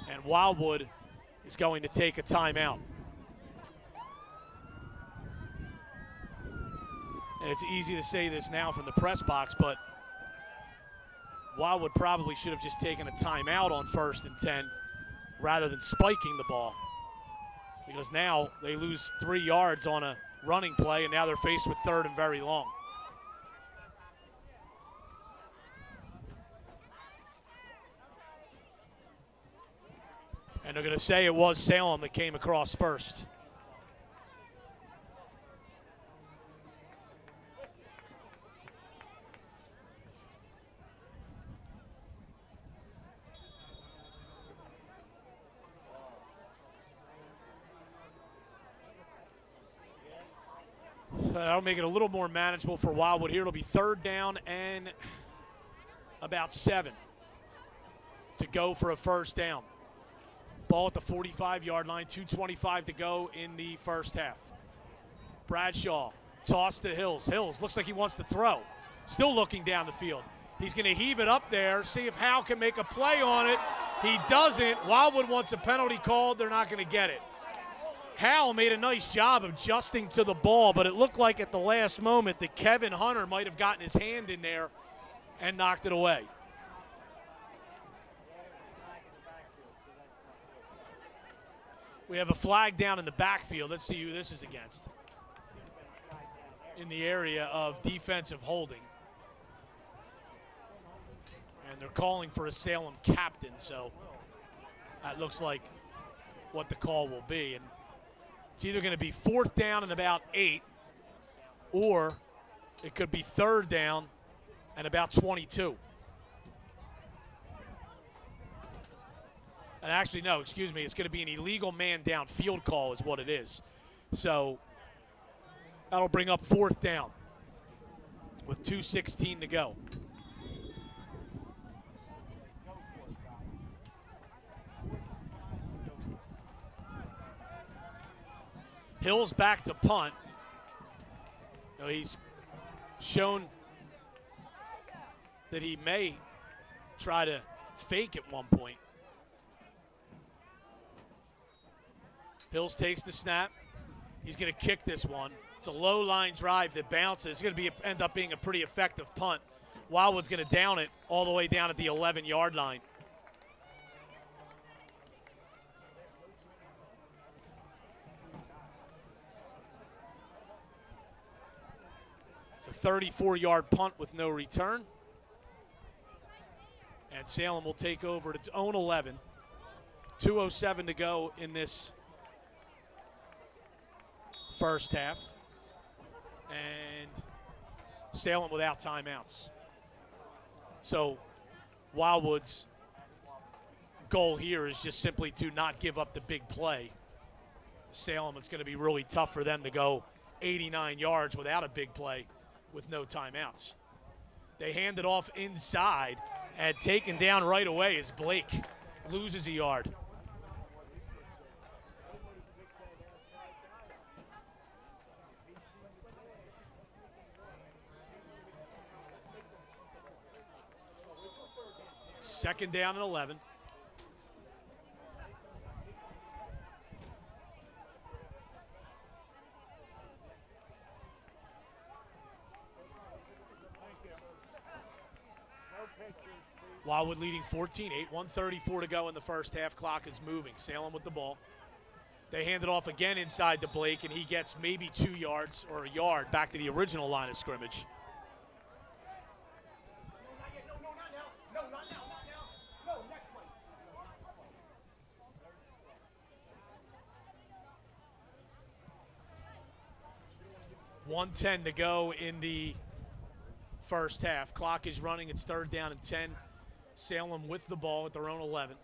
And Wildwood is going to take a timeout. And it's easy to say this now from the press box, but Wildwood probably should have just taken a timeout on first and 10 rather than spiking the ball, because now they lose 3 yards on a running play, and now they're faced with third and very long. And they're going to say it was Salem that came across first. That'll make it a little more manageable for Wildwood here. It'll be third down and about 7 to go for a first down. Ball at the 45-yard line, 2:25 to go in the first half. Bradshaw, toss to Hills. Hills looks like he wants to throw. Still looking down the field. He's going to heave it up there, see if Hal can make a play on it. He doesn't. Wildwood wants a penalty called. They're not going to get it. Hal made a nice job of adjusting to the ball, but it looked like at the last moment that Kevin Hunter might have gotten his hand in there and knocked it away. We have a flag down in the backfield. Let's see who this is against. In the area of defensive holding. And they're calling for a Salem captain, so that looks like what the call will be. And it's either going to be 4th down and about 8, or it could be 3rd down and about 22. And actually, no, excuse me, it's going to be an illegal man down field call is what it is. So that'll bring up 4th down with 2:16 to go. Hills back to punt. Now he's shown that he may try to fake at one point. Hills takes the snap. He's going to kick this one. It's a low line drive that bounces. It's going to end up being a pretty effective punt. Wildwood's going to down it all the way down at the 11-yard line. It's a 34-yard punt with no return. And Salem will take over at its own 11. 2:07 to go in this first half. And Salem without timeouts. So Wildwood's goal here is just simply to not give up the big play. Salem, it's going to be really tough for them to go 89 yards without a big play with no timeouts. They hand it off inside, and taken down right away is Blake. Loses a yard. Second down and 11. Wildwood leading 14-8, 1:34 to go in the first half. Clock is moving. Salem with the ball. They hand it off again inside to Blake, and he gets maybe 2 yards or a yard back to the original line of scrimmage. No, not now. No, next one. 1:10 to go in the first half. Clock is running. It's 3rd down and 10. Salem with the ball at their own 11.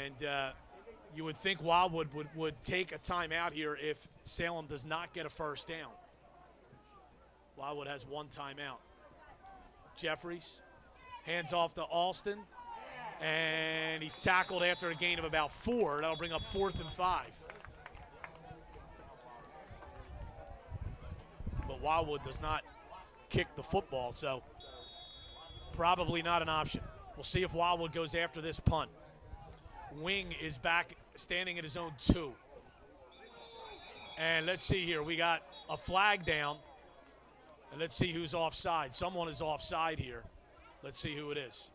And you would think Wildwood would take a timeout here if Salem does not get a first down. Wildwood has 1 timeout. Jeffries hands off to Alston, and he's tackled after a gain of about 4. That'll bring up 4th and 5. But Wildwood does not kick the football, so probably not an option. We'll see if Wildwood goes after this punt. Wing is back standing at his own 2. And let's see here. We got a flag down. And let's see who's offside. Someone is offside here. Let's see who it is.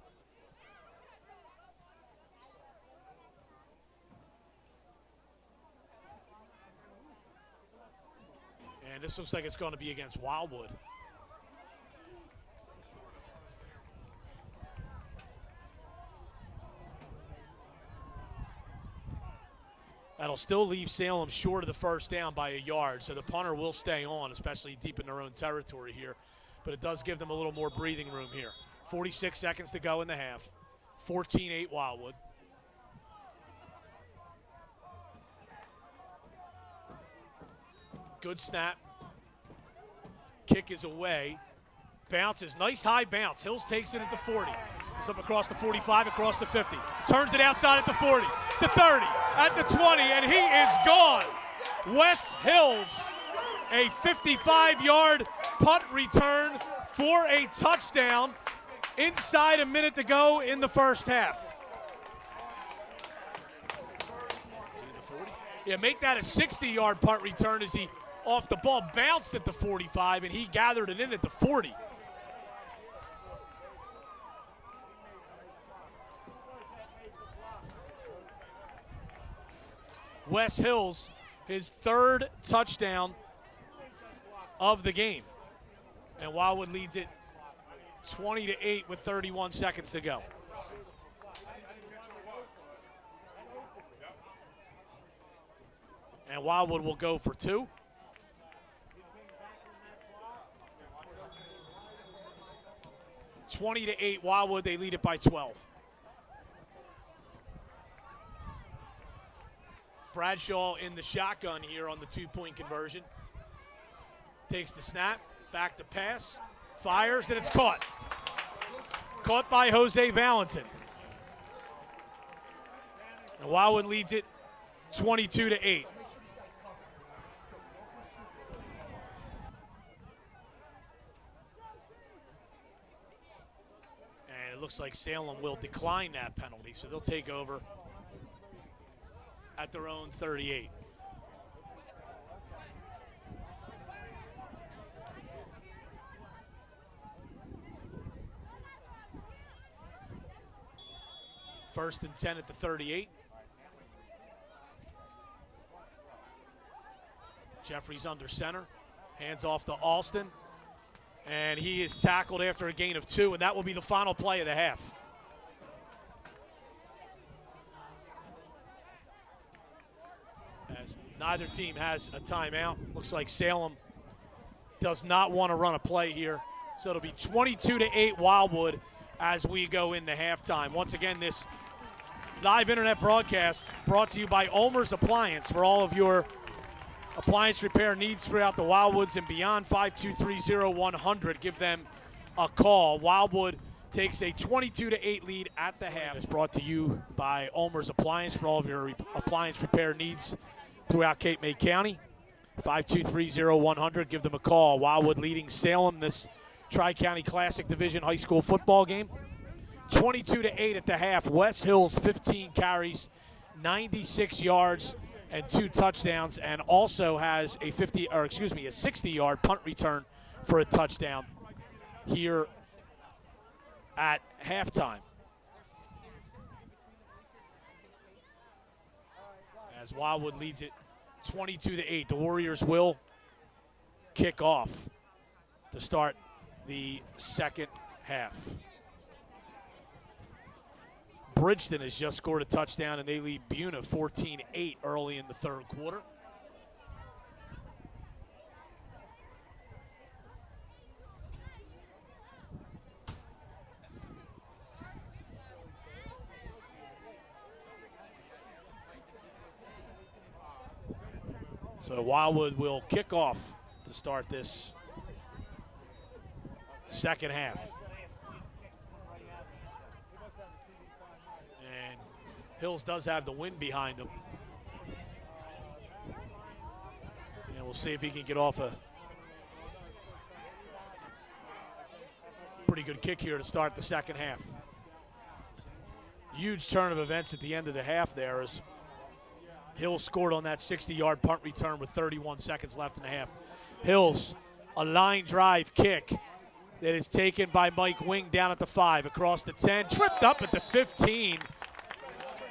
And this looks like it's going to be against Wildwood. That'll still leave Salem short of the first down by a yard, so the punter will stay on, especially deep in their own territory here. But it does give them a little more breathing room here. 46 seconds to go in the half. 14-8 Wildwood. Good snap. Kick is away. Bounces. Nice high bounce. Hills takes it at the 40. Goes up across the 45, across the 50. Turns it outside at the 40. the 30, at the 20, and he is gone. Wes Hills, a 55-yard punt return for a touchdown inside a minute to go in the first half. Yeah, make that a 60-yard punt return as he off the ball bounced at the 45 and he gathered it in at the 40. Wes Hills, his third touchdown of the game. And Wildwood leads it 20-8 with 31 seconds to go. And Wildwood will go for two. (20-8) Wildwood, they lead it by 12. Bradshaw in the shotgun here on the two-point conversion. Takes the snap, back to pass, fires, and it's caught. Caught by Jose Valentin. And Wildwood leads it 22-8. And it looks like Salem will decline that penalty, so they'll take over at their own 38. First and 10 at the 38. Jeffries under center, hands off to Alston, and he is tackled after a gain of 2, and that will be the final play of the half. As neither team has a timeout. Looks like Salem does not want to run a play here. So it'll be 22-8 Wildwood as we go into halftime. Once again, this live internet broadcast brought to you by Ulmer's Appliance for all of your appliance repair needs throughout the Wildwoods and beyond. 5230100. Give them a call. Wildwood takes a 22-8 lead at the half. It's brought to you by Ulmer's Appliance for all of your appliance repair needs throughout Cape May County. 5230100. Give them a call. Wildwood leading Salem this Tri-County Classic Division high school football game. 22-8 at the half. Wes Hills 15 carries, 96 yards and 2 touchdowns, and also has a 60-yard punt return for a touchdown here at halftime. As Wildwood leads it 22-8, the Warriors will kick off to start the second half. Bridgeton has just scored a touchdown, and they lead Buna 14-8 early in the third quarter. So Wildwood will kick off to start this second half. And Hills does have the wind behind him. And we'll see if he can get off a pretty good kick here to start the second half. Huge turn of events at the end of the half there as Hills scored on that 60-yard punt return with 31 seconds left in the half. Hills, a line drive kick that is taken by Mike Wing down at the 5, across the 10, tripped up at the 15.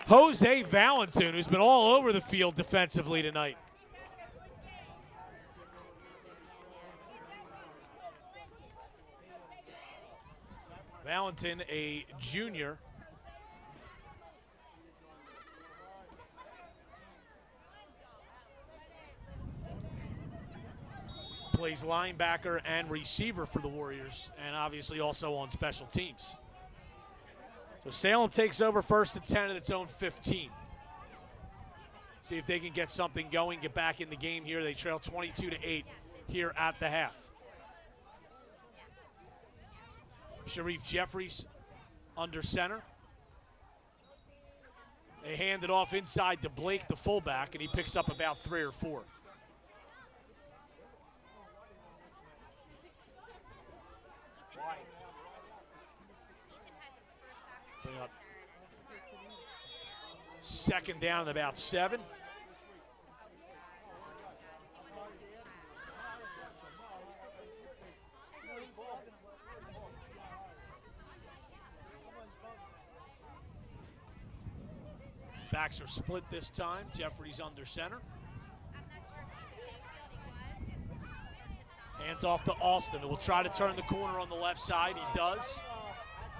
Jose Valentin, who's been all over the field defensively tonight. Valentin, a junior. Plays linebacker and receiver for the Warriors, and obviously also on special teams. So Salem takes over first and 10 at its own 15. See if they can get something going, get back in the game here. They trail 22-8 here at the half. Sharif Jeffries under center. They hand it off inside to Blake, the fullback, and he picks up about 3 or 4. Bring up 2nd down at about 7. Backs are split this time. Jeffries under center. Hands off to Austin, who will try to turn the corner on the left side. He does.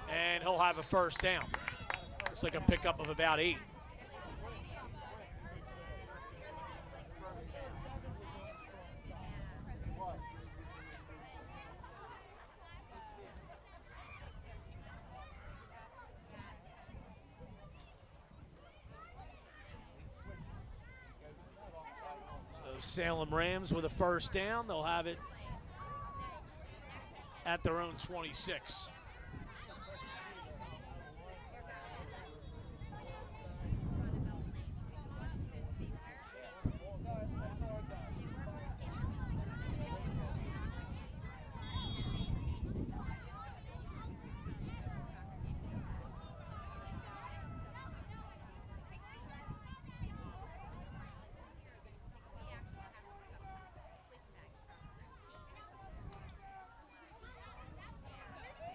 And he'll have a 1st down. Looks like a pickup of about 8. Salem Rams with a 1st down. They'll have it at their own 26.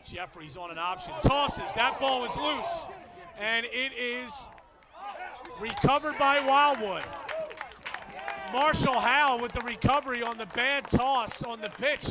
Jeffries on an option, tosses, that ball is loose, and it is recovered by Wildwood. Marshall Howe with the recovery on the bad toss on the pitch.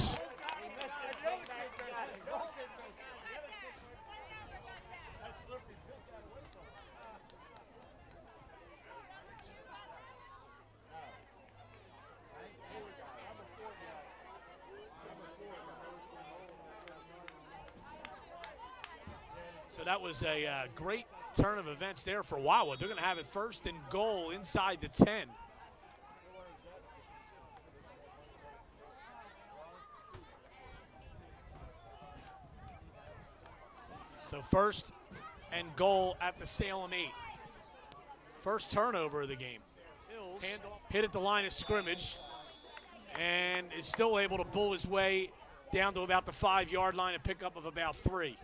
So that was a great turn of events there for Wildwood. They're going to have it 1st and goal inside the 10. So 1st and goal at the Salem 8. First turnover of the game. Hills hit at the line of scrimmage and is still able to pull his way down to about the 5-yard line, a pickup of about 3.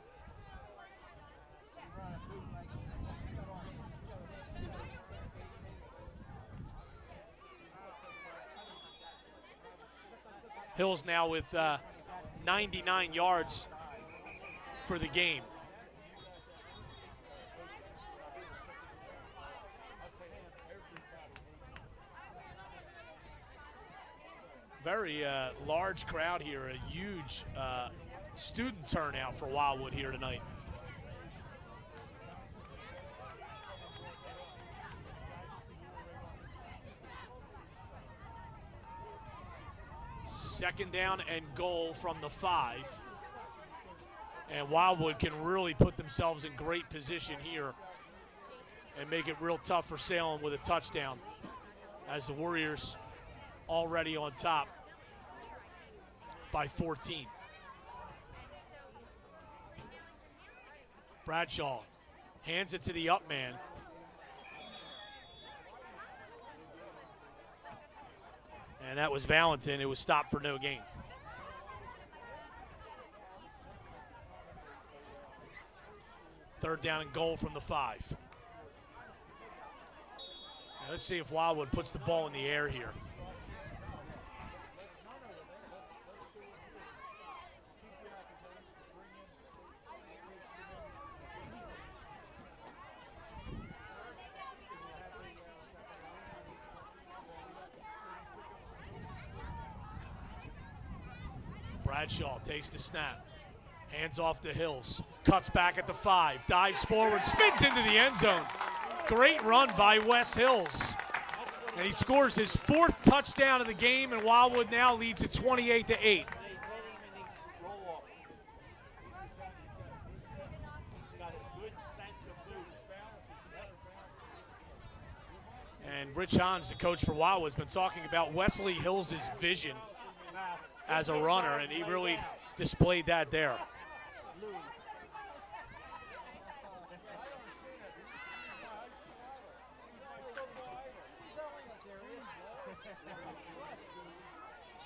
Hills now with 99 yards for the game. Very large crowd here, a huge student turnout for Wildwood here tonight. Second down and goal from the 5. And Wildwood can really put themselves in great position here and make it real tough for Salem with a touchdown, as the Warriors already on top by 14. Bradshaw hands it to the up man. And that was Valentin. It was stopped for no gain. Third down and goal from the 5. Now let's see if Wildwood puts the ball in the air here. Bradshaw takes the snap, hands off to Hills, cuts back at the 5, dives forward, spins into the end zone. Great run by Wes Hills. And he scores his 4th touchdown of the game, and Wildwood now leads at 28-8. And Rich Hans, the coach for Wildwood, has been talking about Wesley Hills' vision as a runner, and he really displayed that there.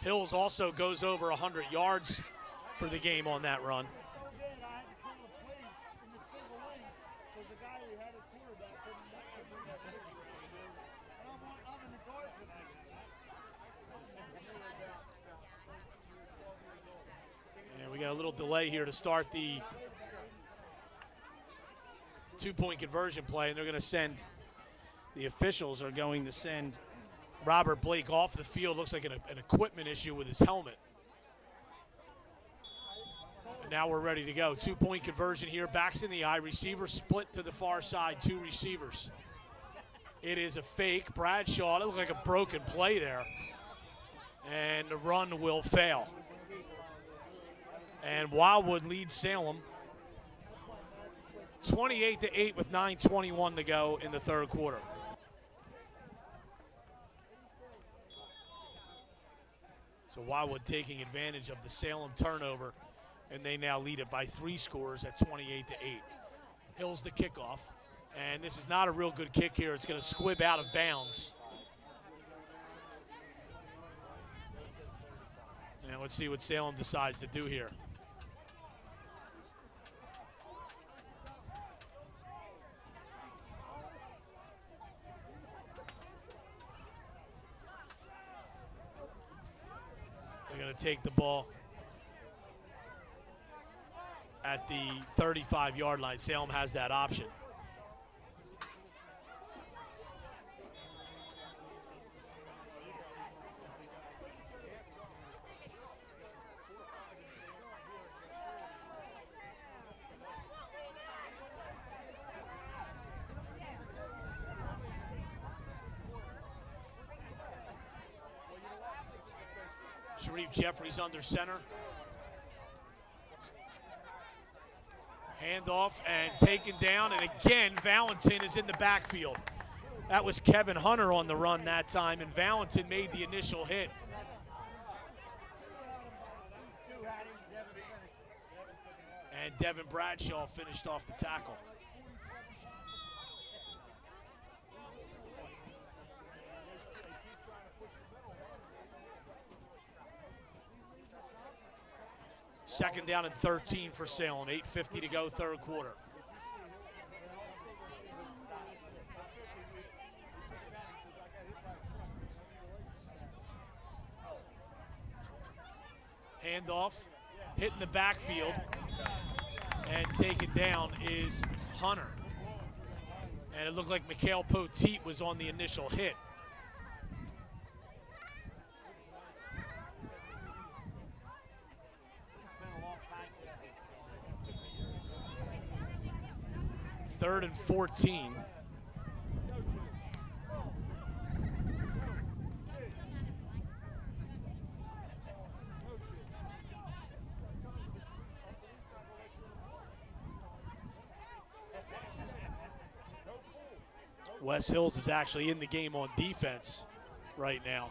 Hills also goes over 100 yards for the game on that run. So good, I had to call the plays in the single wing because the guy we had at quarterback couldn't bring that picture out. And I'm in the guard position. And we got a little delay here to start the two-point conversion play, and they're going to send, the officials are going to send Robert Blake off the field. Looks like an equipment issue with his helmet. And now we're ready to go. Two-point conversion here, backs in the eye, receiver split to the far side, two receivers. It is a fake. Bradshaw, it looked like a broken play there. And the run will fail. And Wildwood leads Salem 28-8 with 9:21 to go in the third quarter. So Wildwood taking advantage of the Salem turnover, and they now lead it by 3 scores at 28-8. Hills the kickoff, and this is not a real good kick here. It's going to squib out of bounds. And let's see what Salem decides to do here. They're going to take the ball at the 35-yard line. Salem has that option. Sharif Jeffries under center. Handoff and taken down, and again, Valentin is in the backfield. That was Kevin Hunter on the run that time, and Valentin made the initial hit. And Devin Bradshaw finished off the tackle. Second down and 13 for Salem, 8:50 to go, third quarter. Handoff, hitting the backfield, and taken down is Hunter. And it looked like Mikhail Poteet was on the initial hit. Third and 14. Wes Hills is actually in the game on defense right now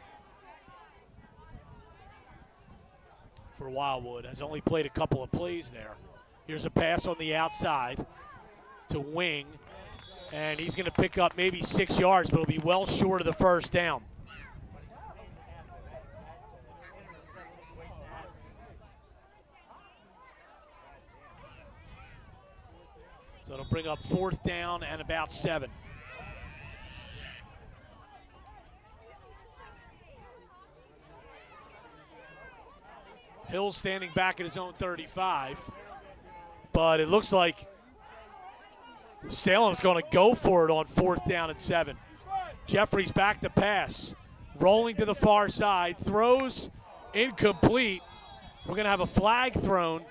for Wildwood. Has only played a couple of plays there. Here's a pass on the outside to Wing, and he's going to pick up maybe 6 yards, but it'll be well short of the first down. So it'll bring up fourth down and about 7. Hill standing back at his own 35, but it looks like Salem's going to go for it on fourth down and 7. Jeffries back to pass, rolling to the far side, throws incomplete. We're going to have a flag thrown.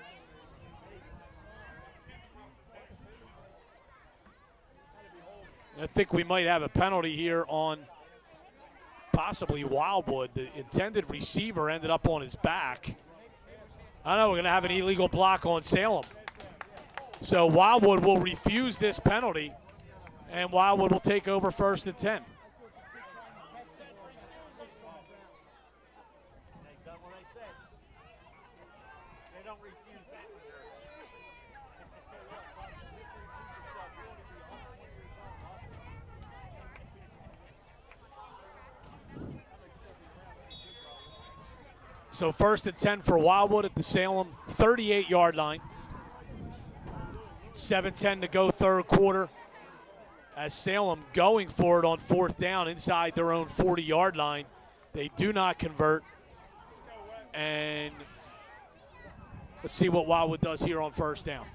I think we might have a penalty here on possibly Wildwood. The intended receiver ended up on his back. I know we're going to have an illegal block on Salem. So Wildwood will refuse this penalty, and Wildwood will take over first and 10. So 1st and 10 for Wildwood at the Salem 38-yard line. 7:10 to go, third quarter. As Salem going for it on 4th down inside their own 40-yard line. They do not convert. And let's see what Wildwood does here on 1st down.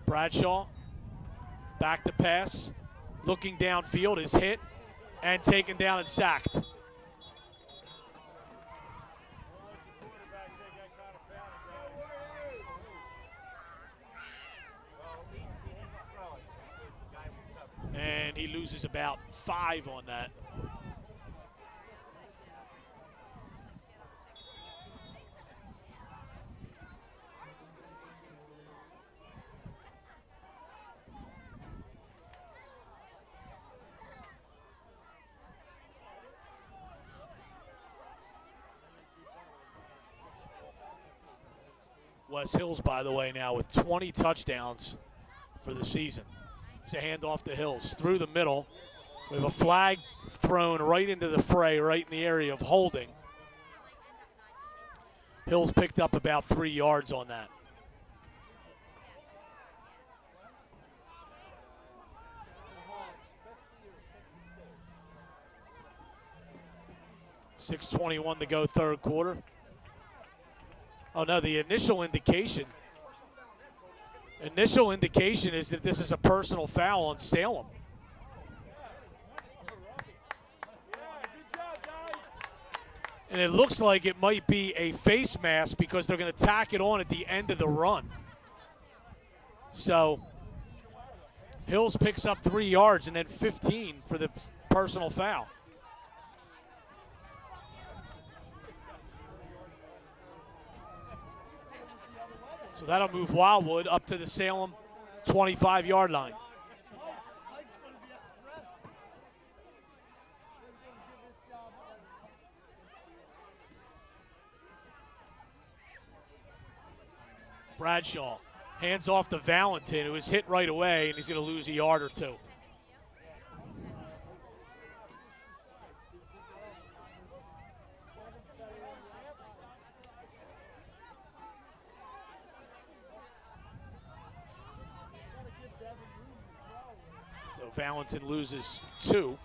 Bradshaw, back to pass, looking downfield, is hit and taken down and sacked. And he loses about 5 on that. Wes Hills, by the way, now with 20 touchdowns for the season. It's a handoff to Hills through the middle. We have a flag thrown right into the fray, right in the area of holding. Hills picked up about 3 yards on that. .6:21 to go, third quarter. Oh no, the initial indication is that this is a personal foul on Salem. And it looks like it might be a face mask because they're going to tack it on at the end of the run. So Hills picks up 3 yards and then 15 for the personal foul. So that'll move Wildwood up to the Salem 25-yard line. Bradshaw hands off to Valentin, who is hit right away, and he's going to lose a yard or 2. So Valentin loses 2.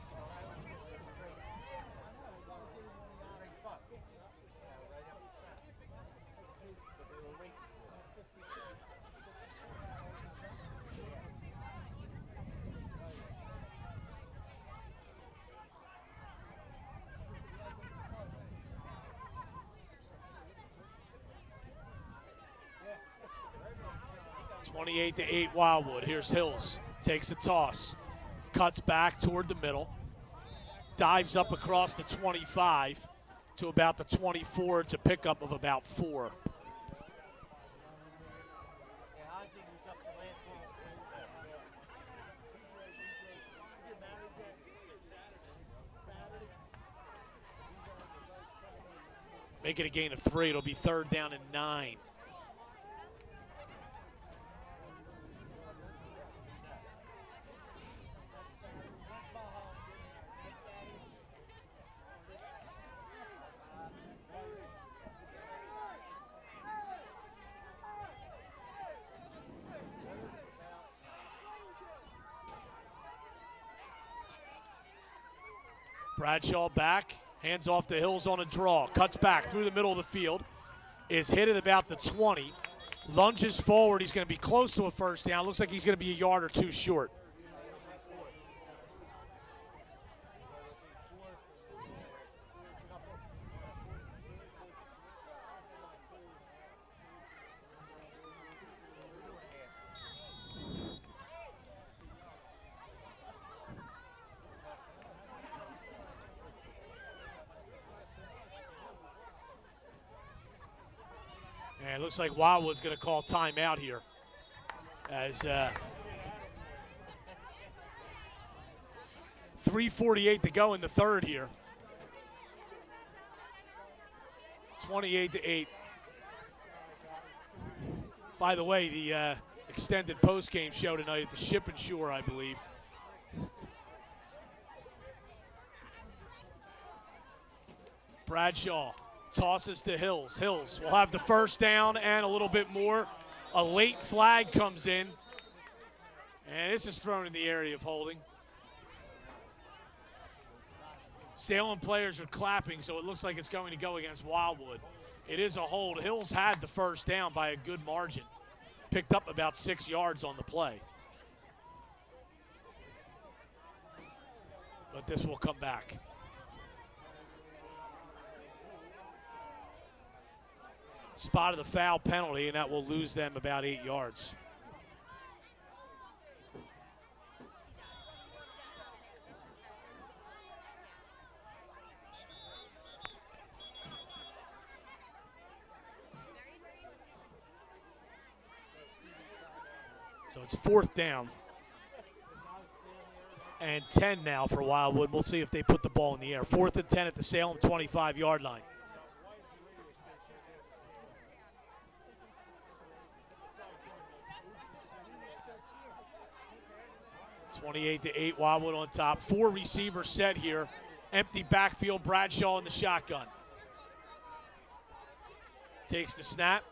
.28-8 Wildwood. Here's Hills. Takes a toss. Cuts back toward the middle. Dives up across the 25 to about the 24. It's a pickup of about 4. Make it a gain of 3. It'll be 3rd down and 9. Bradshaw back, hands off to Hills on a draw, cuts back through the middle of the field, is hit at about the 20, lunges forward, he's going to be close to a 1st down, looks like he's going to be a yard or 2 short. And it looks like Wildwood's going to call timeout here as 3:48 to go in the 3rd here. 28-8. By the way, the extended post-game show tonight at the Ship and Shore, I believe. Bradshaw tosses to Hills. Hills will have the first down and a little bit more. A late flag comes in, and this is thrown in the area of holding. Salem players are clapping, so it looks like it's going to go against Wildwood. It is a hold. Hills had the first down by a good margin. Picked up about 6 yards on the play. But this will come back. Spotted the foul penalty, and that will lose them about 8 yards. So it's 4th down and 10 now for Wildwood. We'll see if they put the ball in the air. 4th and 10 at the Salem 25-yard line. 28-8, Wildwood on top. 4 receivers set here. Empty backfield, Bradshaw in the shotgun. Takes the snap,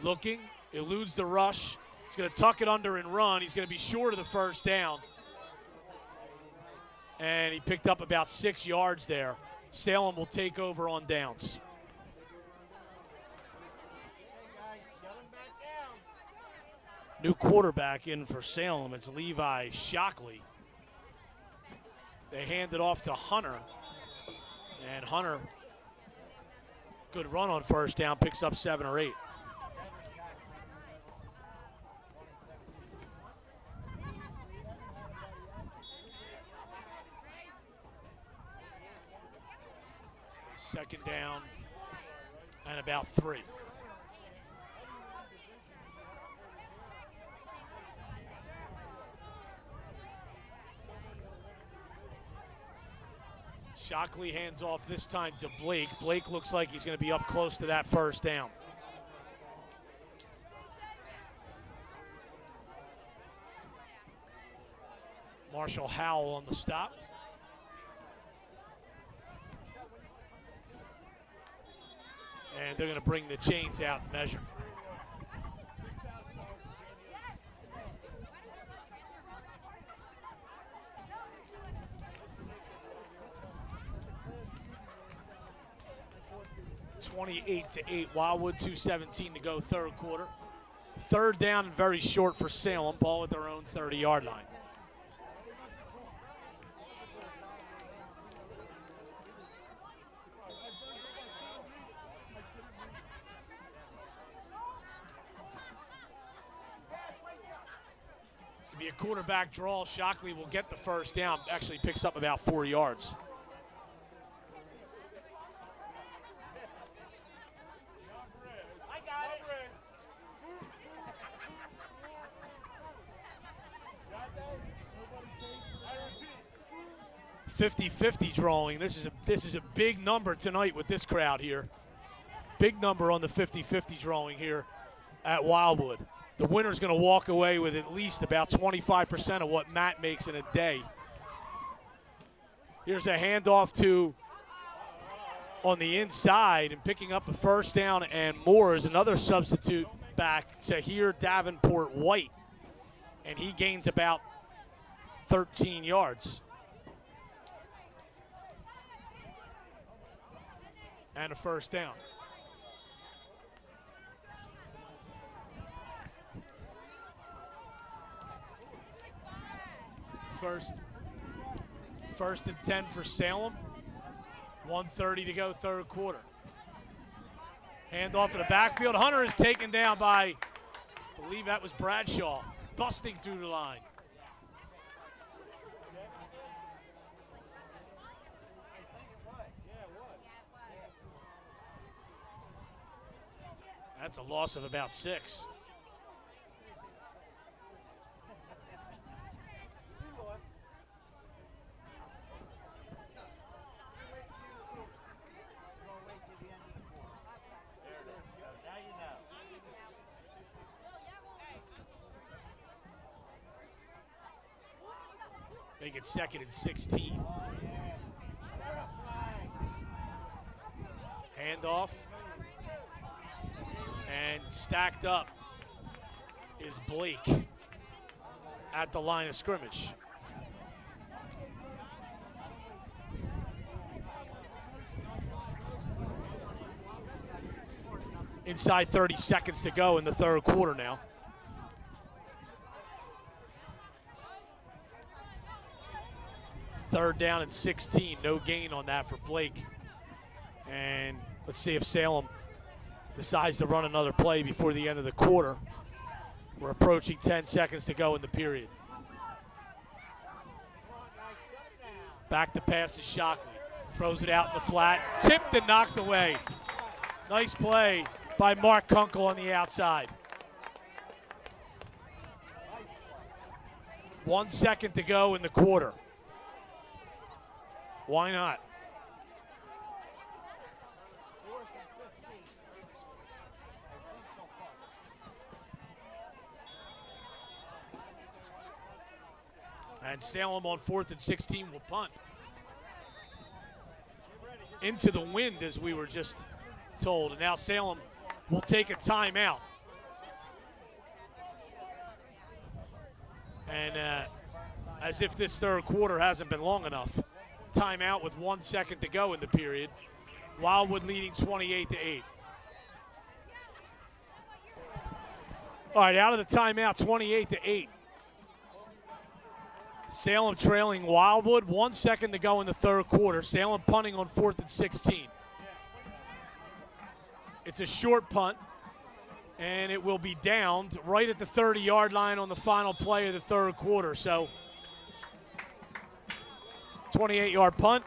looking, eludes the rush. He's going to tuck it under and run. He's going to be short of the first down. And he picked up about 6 yards there. Salem will take over on downs. New quarterback in for Salem. It's Levi Shockley. They hand it off to Hunter. And Hunter, good run on first down, picks up 7 or 8. Second down and about 3. Shockley hands off this time to Blake. Blake looks like he's going to be up close to that first down. Marshall Howell on the stop. And they're going to bring the chains out and measure. (28-8), Wildwood 2:17 to go, third quarter. 3rd down and very short for Salem. Ball at their own 30-yard line. It's going to be a quarterback draw. Shockley will get the first down. Actually picks up about 4 yards. I got it. 50-50 drawing. This is a big number tonight with this crowd here. Big number on the 50-50 drawing here at Wildwood. The winner's going to walk away with at least about 25% of what Matt makes in a day. Here's a handoff to on the inside, and picking up a first down and more is another substitute back, Tahir Davenport White, and he gains about 13 yards. And a first down. First and 10 for Salem. 1:30 to go, third quarter. Handoff in the backfield. Hunter is taken down by, I believe that was Bradshaw, busting through the line. That's a loss of about 6. Make it 2nd and 16. Handoff. And stacked up is Blake at the line of scrimmage. Inside 30 seconds to go in the third quarter now. Third down and 16, no gain on that for Blake. And let's see if Salem decides to run another play before the end of the quarter. We're approaching 10 seconds to go in the period. Back to pass is Shockley. Throws it out in the flat. Tipped and knocked away. Nice play by Mark Kunkel on the outside. 1 second to go in the quarter. Why not? And Salem on 4th and 16 will punt. Into the wind, as we were just told. And now Salem will take a timeout. And as if this third quarter hasn't been long enough. Timeout with 1 second to go in the period. Wildwood leading 28-8. All right, out of the timeout, 28-8. Salem trailing Wildwood. 1 second to go in the third quarter. Salem punting on 4th and 16. It's a short punt, and it will be downed right at the 30-yard line on the final play of the third quarter. So, 28-yard punt.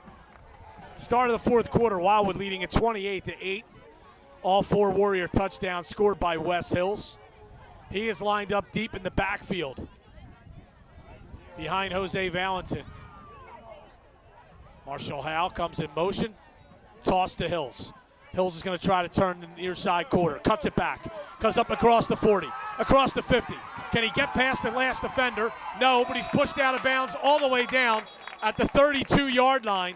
Start of the fourth quarter, Wildwood leading at 28-8. All 4 Warrior touchdowns scored by Wes Hills. He is lined up deep in the backfield behind Jose Valentin. Marshall Howe comes in motion. Toss to Hills. Hills is going to try to turn the near side quarter. Cuts it back. Comes up across the 40. Across the 50. Can he get past the last defender? No, but he's pushed out of bounds all the way down at the 32-yard line.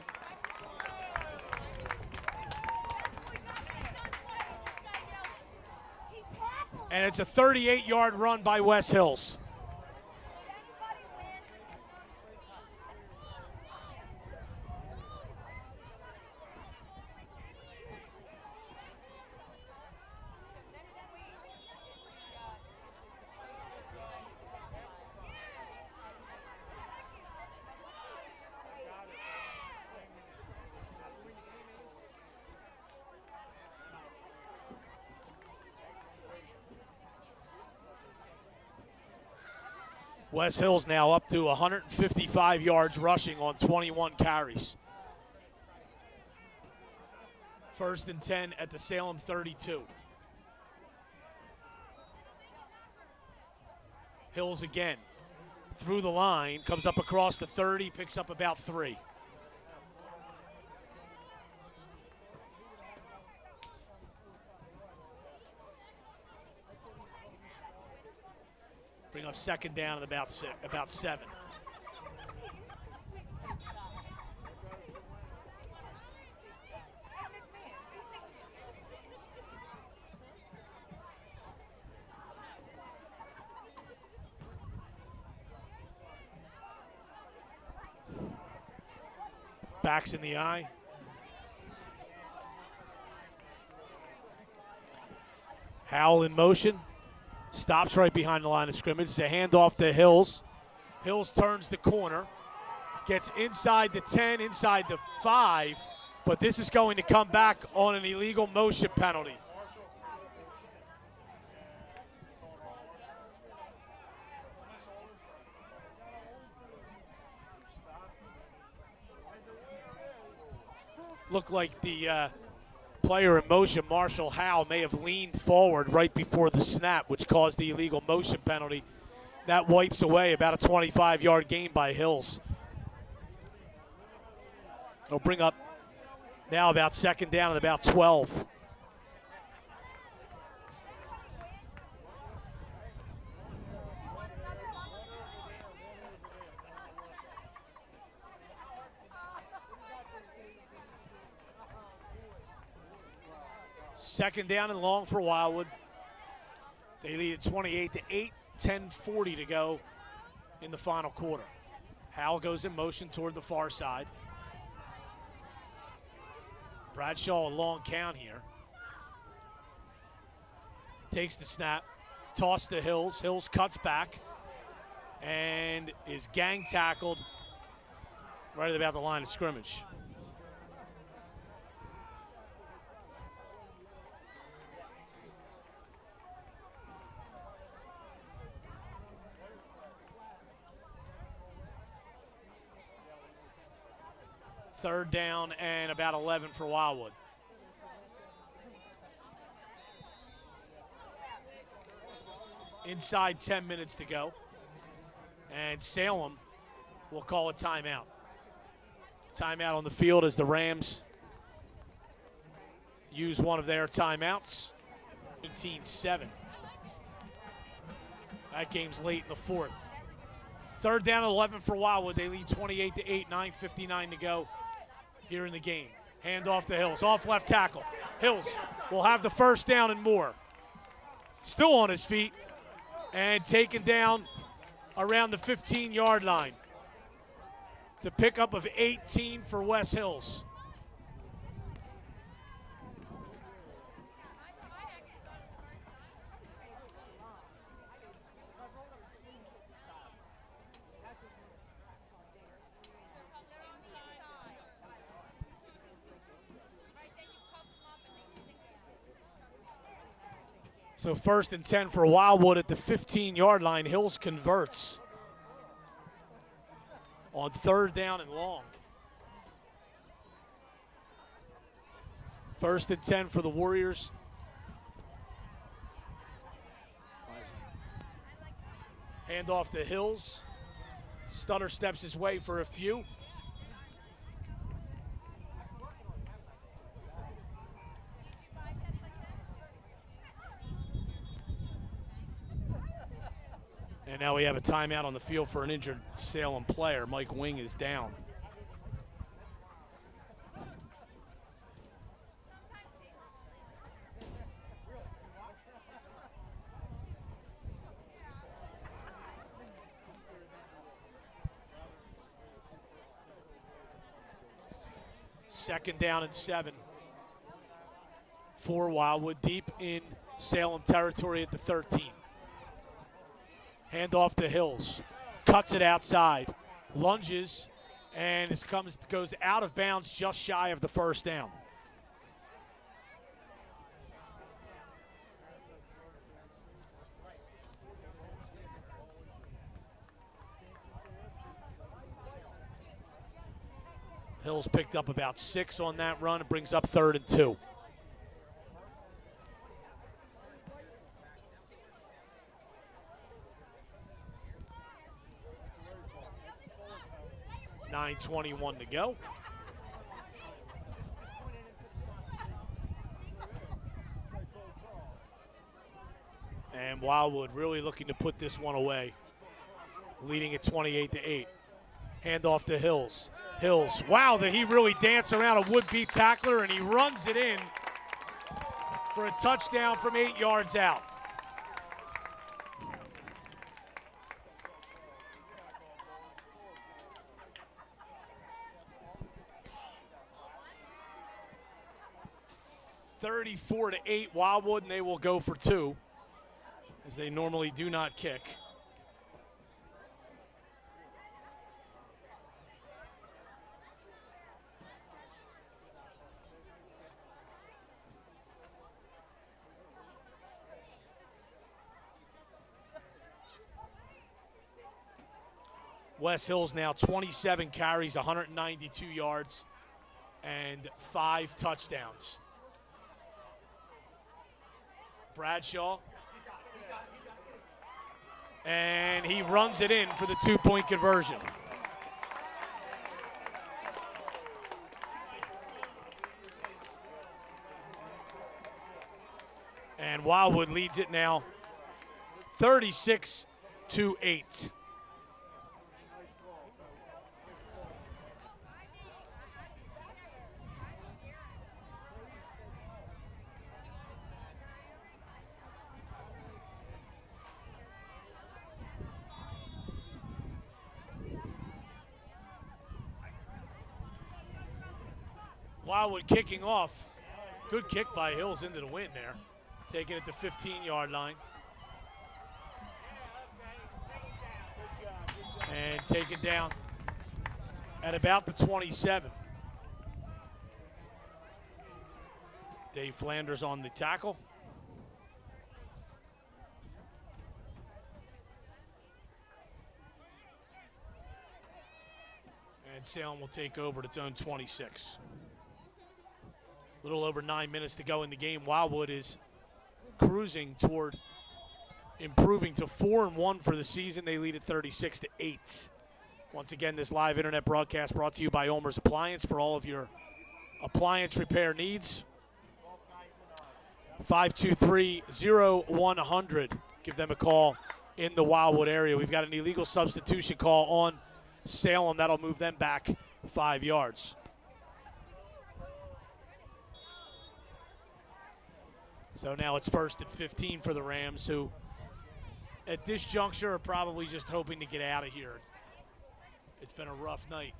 And it's a 38-yard run by Wes Hills. Wes Hills now up to 155 yards rushing on 21 carries. 1st and 10 at the Salem 32. Hills again. Through the line, comes up across the 30, picks up about 3. Bring up second down at about 7. Backs in the eye. Howell in motion. Stops right behind the line of scrimmage. The handoff to Hills. Hills turns the corner. Gets inside the 10, inside the 5. But this is going to come back on an illegal motion penalty. Looked like the player in motion, Marshall Howe, may have leaned forward right before the snap, which caused the illegal motion penalty. That wipes away about a 25-yard gain by Hills. It'll bring up now about second down at about 12. Second down and long for Wildwood. They lead at 28-8, 10:40 to go in the final quarter. Howell goes in motion toward the far side. Bradshaw a long count here. Takes the snap, toss to Hills. Hills cuts back and is gang tackled right at about the line of scrimmage. Third down and about 11 for Wildwood. Inside 10 minutes to go. And Salem will call a timeout. Timeout on the field as the Rams use one of their timeouts. 17-7. That game's late in the fourth. Third down and 11 for Wildwood. They lead 28-8, 9:59 to go here in the game. Hand off to Hills, off left tackle. Hills will have the first down and more. Still on his feet and taken down around the 15-yard line. It's a pickup of 18 for West Hills. So first and 10 for Wildwood at the 15-yard line. Hills converts on third down and long. First and 10 for the Warriors. Hand off to Hills. Stutter steps his way for a few. And now we have a timeout on the field for an injured Salem player. Mike Wing is down. Second down and 7 for Wildwood, deep in Salem territory at the 13. Hand off to Hills, cuts it outside, lunges, and it goes out of bounds just shy of the first down. Hills picked up about 6 on that run. It brings up 3rd and 2. .21 to go. And Wildwood really looking to put this one away, leading at 28-8. Hand off to Hills. Hills, wow, that he really danced around a would-be tackler, and he runs it in for a touchdown from 8 yards out. (34-8) Wildwood, and they will go for 2, as they normally do not kick. West Hills now 27 carries, 192 yards, and 5 touchdowns. Bradshaw. And he runs it in for the 2-point conversion. And Wildwood leads it now 36-8. Wildwood kicking off. Good kick by Hills into the wind there. Taking it to 15-yard line. And taken down at about the 27. Dave Flanders on the tackle. And Salem will take over at its own 26. A little over 9 minutes to go in the game. Wildwood is cruising toward improving to 4-1 for the season. They lead at 36-8. Once again, this live internet broadcast brought to you by Ulmer's Appliance for all of your appliance repair needs. 523-0100. Give them a call in the Wildwood area. We've got an illegal substitution call on Salem. That'll move them back 5 yards. So now it's 1st and 15 for the Rams, who at this juncture are probably just hoping to get out of here. It's been a rough night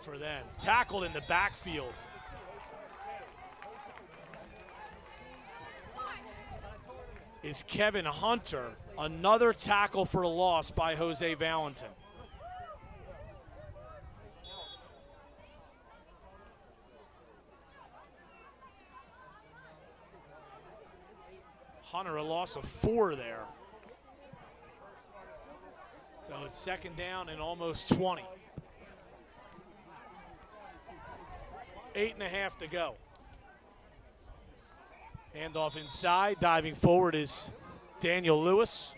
for them. Tackled in the backfield. Is Kevin Hunter. Another tackle for a loss by Jose Valentin. Hunter, a loss of 4 there. So it's 2nd down and almost 20. 8.5 to go. Handoff inside, diving forward is Daniel Lewis.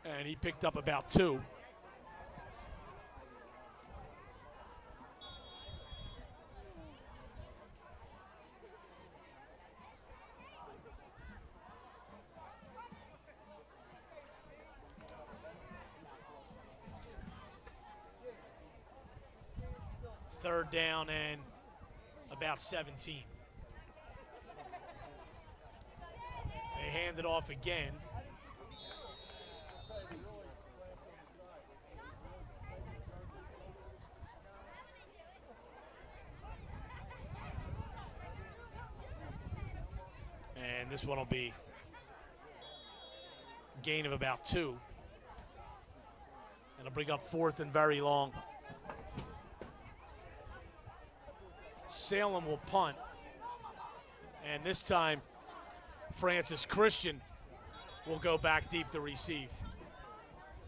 And he picked up about 2. Third down and about 17. They hand it off again. And this one will be a gain of about 2. And it'll bring up 4th and very long. Salem will punt, and this time Francis Christian will go back deep to receive.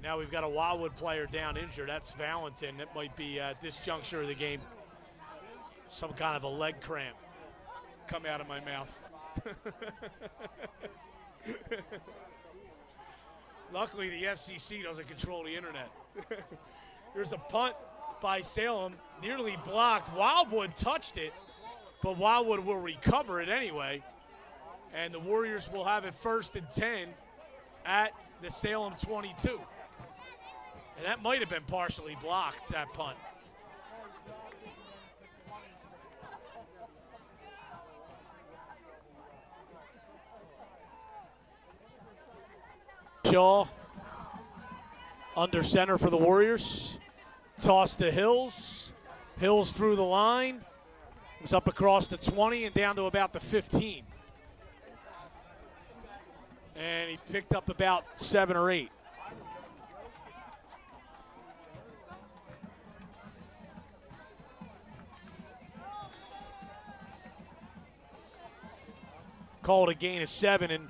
Now we've got a Wildwood player down injured. That's Valentin. That might be at this juncture of the game some kind of a leg cramp come out of my mouth. Luckily the FCC doesn't control the internet. There's a punt by Salem, nearly blocked. Wildwood touched it, but Wildwood will recover it anyway. And the Warriors will have it 1st and 10 at the Salem 22. And that might have been partially blocked, that punt. Shaw under center for the Warriors. Toss to Hills. Hills through the line. It was up across the 20 and down to about the 15. And he picked up about 7 or 8. Called a gain of 7, and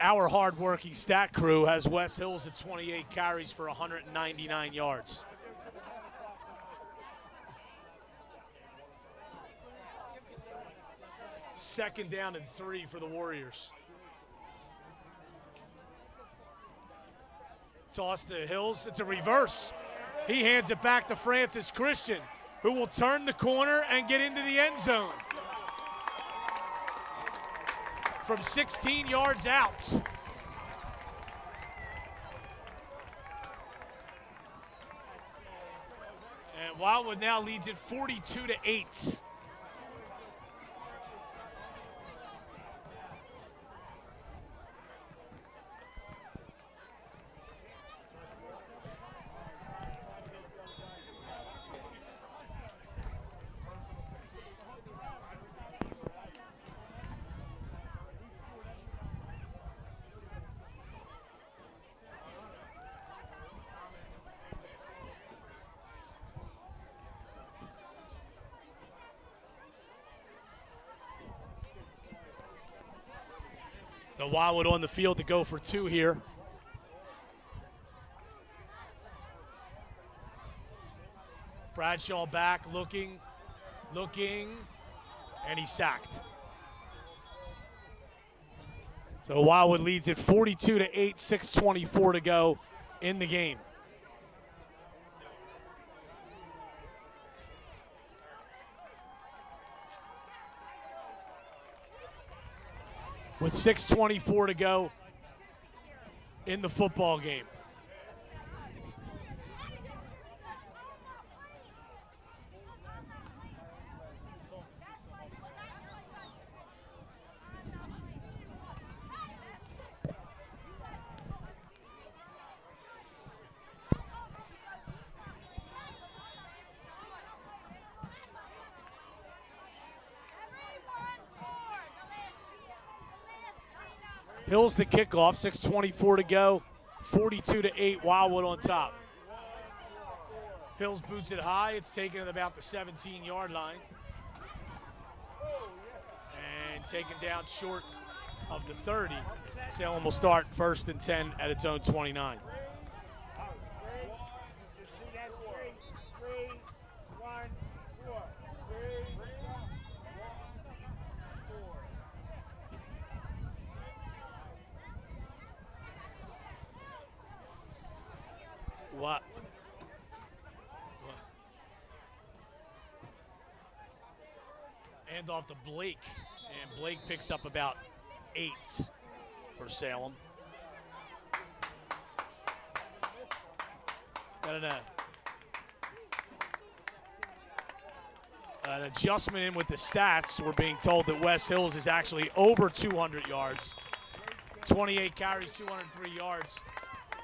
our hard-working stat crew has Wes Hills at 28 carries for 199 yards. Second down and 3 for the Warriors. Toss to Hills. It's a reverse. He hands it back to Francis Christian, who will turn the corner and get into the end zone. From 16 yards out. And Wildwood now leads it 42-8. So Wildwood on the field to go for 2 here. Bradshaw back, looking, and he's sacked. So Wildwood leads it 42-8, 6:24 to go in the game. With 6:24 to go in the football game. Hills the kickoff, 6:24 to go, 42-8, Wildwood on top. Hills boots it high, it's taken at about the 17-yard line. And taken down short of the 30. Salem will start 1st and 10 at its own 29. What? Hand off to Blake, and Blake picks up about 8 for Salem. Got an adjustment in with the stats. We're being told that West Hills is actually over 200 yards. 28 carries, 203 yards.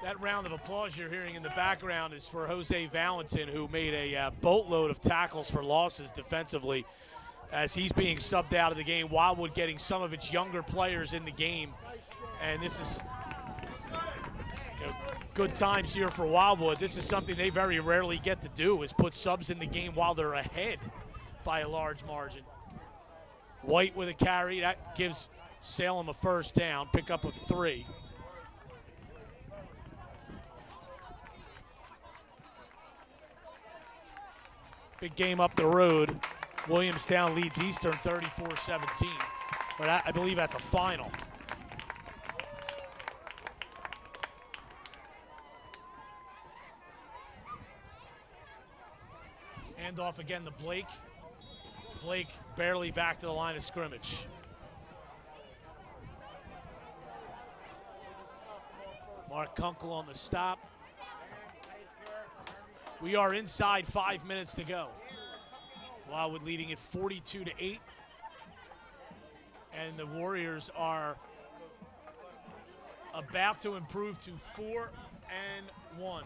That round of applause you're hearing in the background is for Jose Valentin, who made a boatload of tackles for losses defensively as he's being subbed out of the game. Wildwood getting some of its younger players in the game. And this is good times here for Wildwood. This is something they very rarely get to do, is put subs in the game while they're ahead by a large margin. White with a carry. That gives Salem a 1st down, pickup of 3. Big game up the road. Williamstown leads Eastern 34-17. But I believe that's a final. Hand off again to Blake. Blake barely back to the line of scrimmage. Mark Kunkel on the stop. We are inside 5 minutes to go. Wildwood leading it 42-8. And the Warriors are about to improve to 4-1.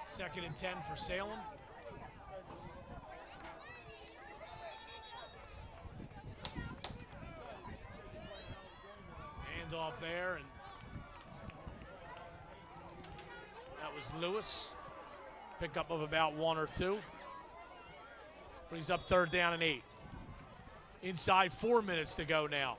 Second and 10 for Salem. Hand off there, and that was Lewis. Pickup of about 1 or 2. Brings up 3rd down and 8. Inside 4 minutes to go now.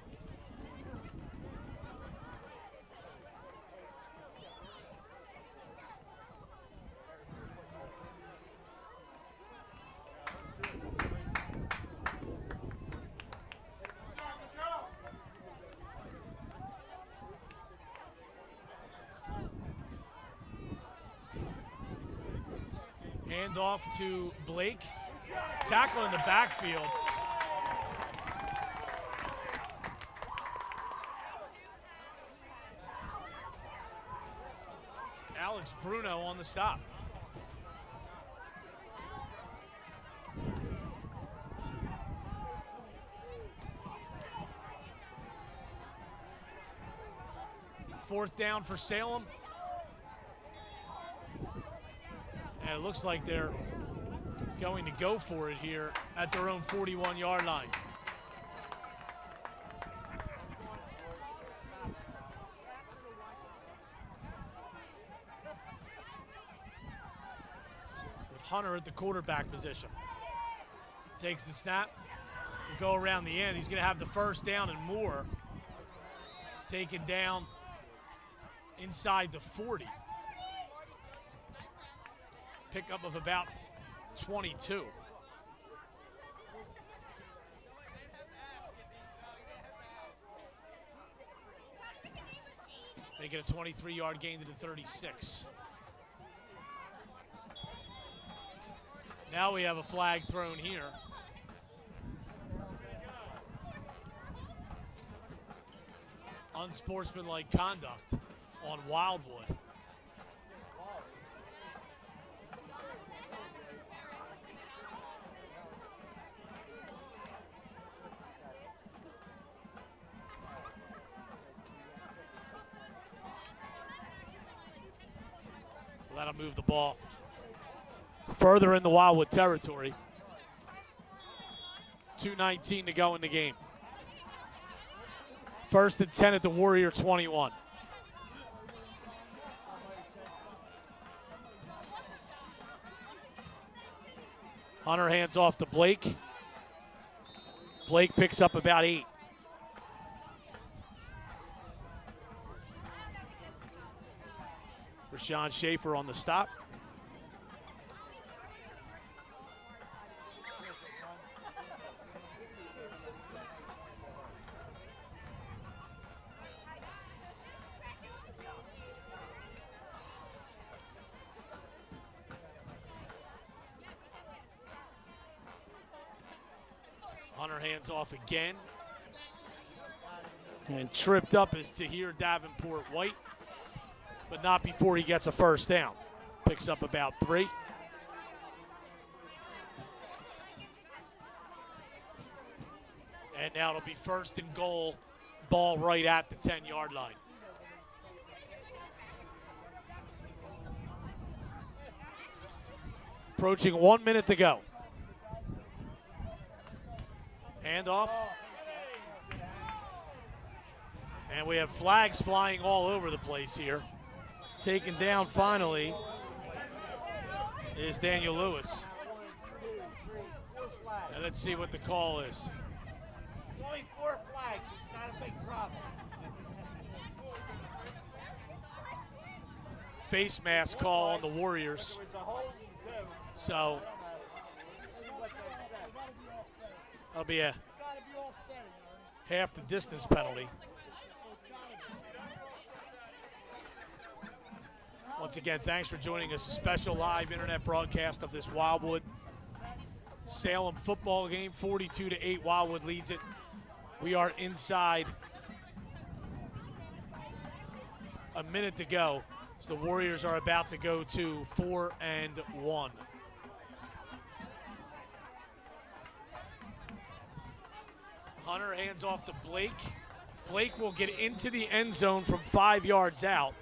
Hand off to Blake. Tackle in the backfield. Alex Bruno on the stop. Fourth down for Salem. And it looks like they're going to go for it here at their own 41-yard line. Hunter at the quarterback position. Takes the snap, will go around the end. He's going to have the first down and more. Taken down inside the 40. Pickup of about 22. Making a 23-yard gain to the 36. Now we have a flag thrown here. Unsportsmanlike conduct on Wildwood. So that'll move the ball further in the Wildwood territory. 2:19 to go in the game. First and 10 at the Warrior 21. Hunter hands off to Blake. Blake picks up about 8. Rashawn Schaefer on the stop. Hunter hands off again. And tripped up is Tahir Davenport White, but not before he gets a first down. Picks up about 3. And now it'll be first and goal, ball right at the 10-yard line. Approaching 1 minute to go. Handoff. And we have flags flying all over the place here. Taken down finally is Daniel Lewis. And let's see what the call is. It's only 4 flags. It's not a big problem. Face mask call on the Warriors. So that'll be a half the distance penalty. Once again, thanks for joining us. A special live internet broadcast of this Wildwood Salem football game. 42-8, Wildwood leads it. We are inside a minute to go. So the Warriors are about to go to 4-1. Hunter hands off to Blake. Blake will get into the end zone from 5 yards out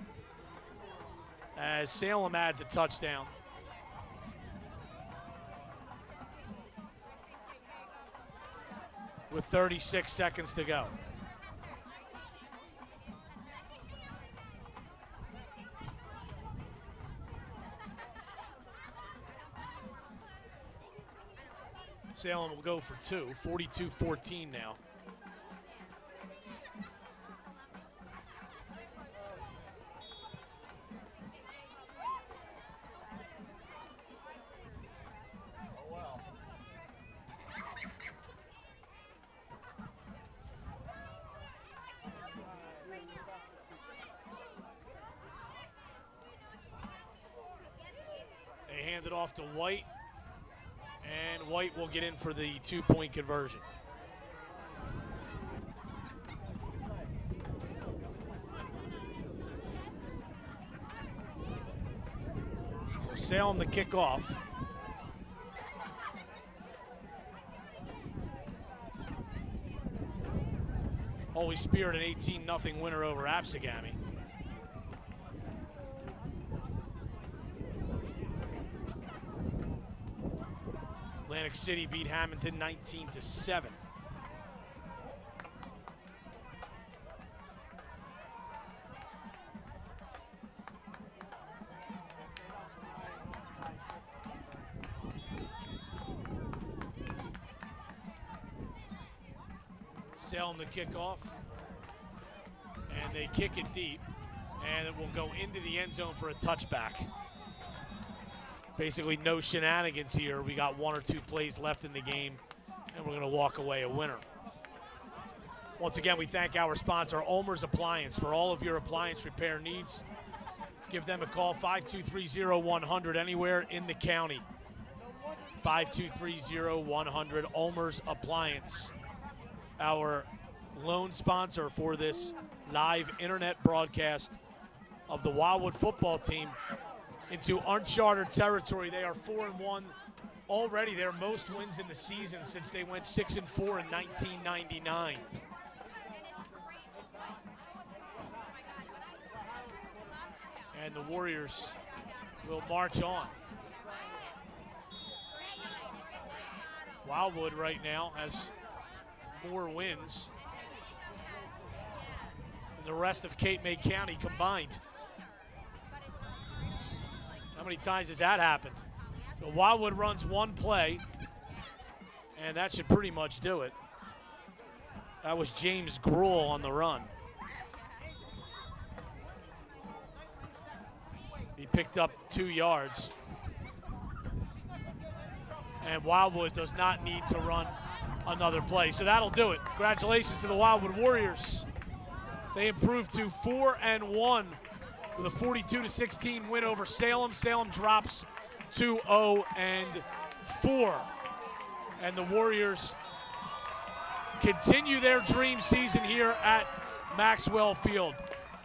as Salem adds a touchdown. With 36 seconds to go. Salem will go for 2, 42-14 now. They hand it off to White. And White will get in for the 2-point conversion. So Salem the kickoff. Holy Spirit an 18-0 winner over Apsigami. Atlantic City beat Hamilton 19-7. Salem the kickoff. And they kick it deep. And it will go into the end zone for a touchback. Basically no shenanigans here. We got 1 or 2 plays left in the game, and we're gonna walk away a winner. Once again, we thank our sponsor, Ulmer's Appliance. For all of your appliance repair needs, give them a call, 523-0100, anywhere in the county. 523-0100, Ulmer's Appliance. Our lone sponsor for this live internet broadcast of the Wildwood football team into uncharted territory. They are 4-1 already, their most wins in the season since they went 6-4 in 1999. And the Warriors will march on. Wildwood right now has more wins than the rest of Cape May County combined. How many times has that happened? So Wildwood runs one play, and that should pretty much do it. That was James Gruel on the run. He picked up 2 yards. And Wildwood does not need to run another play. So that'll do it. Congratulations to the Wildwood Warriors. They improved to 4-1 with a 42-16 win over Salem. Salem drops to 0-4. And the Warriors continue their dream season here at Maxwell Field.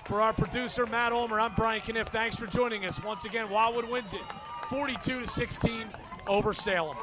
For our producer, Matt Ulmer, I'm Brian Kniff. Thanks for joining us. Once again, Wildwood wins it 42-16 over Salem.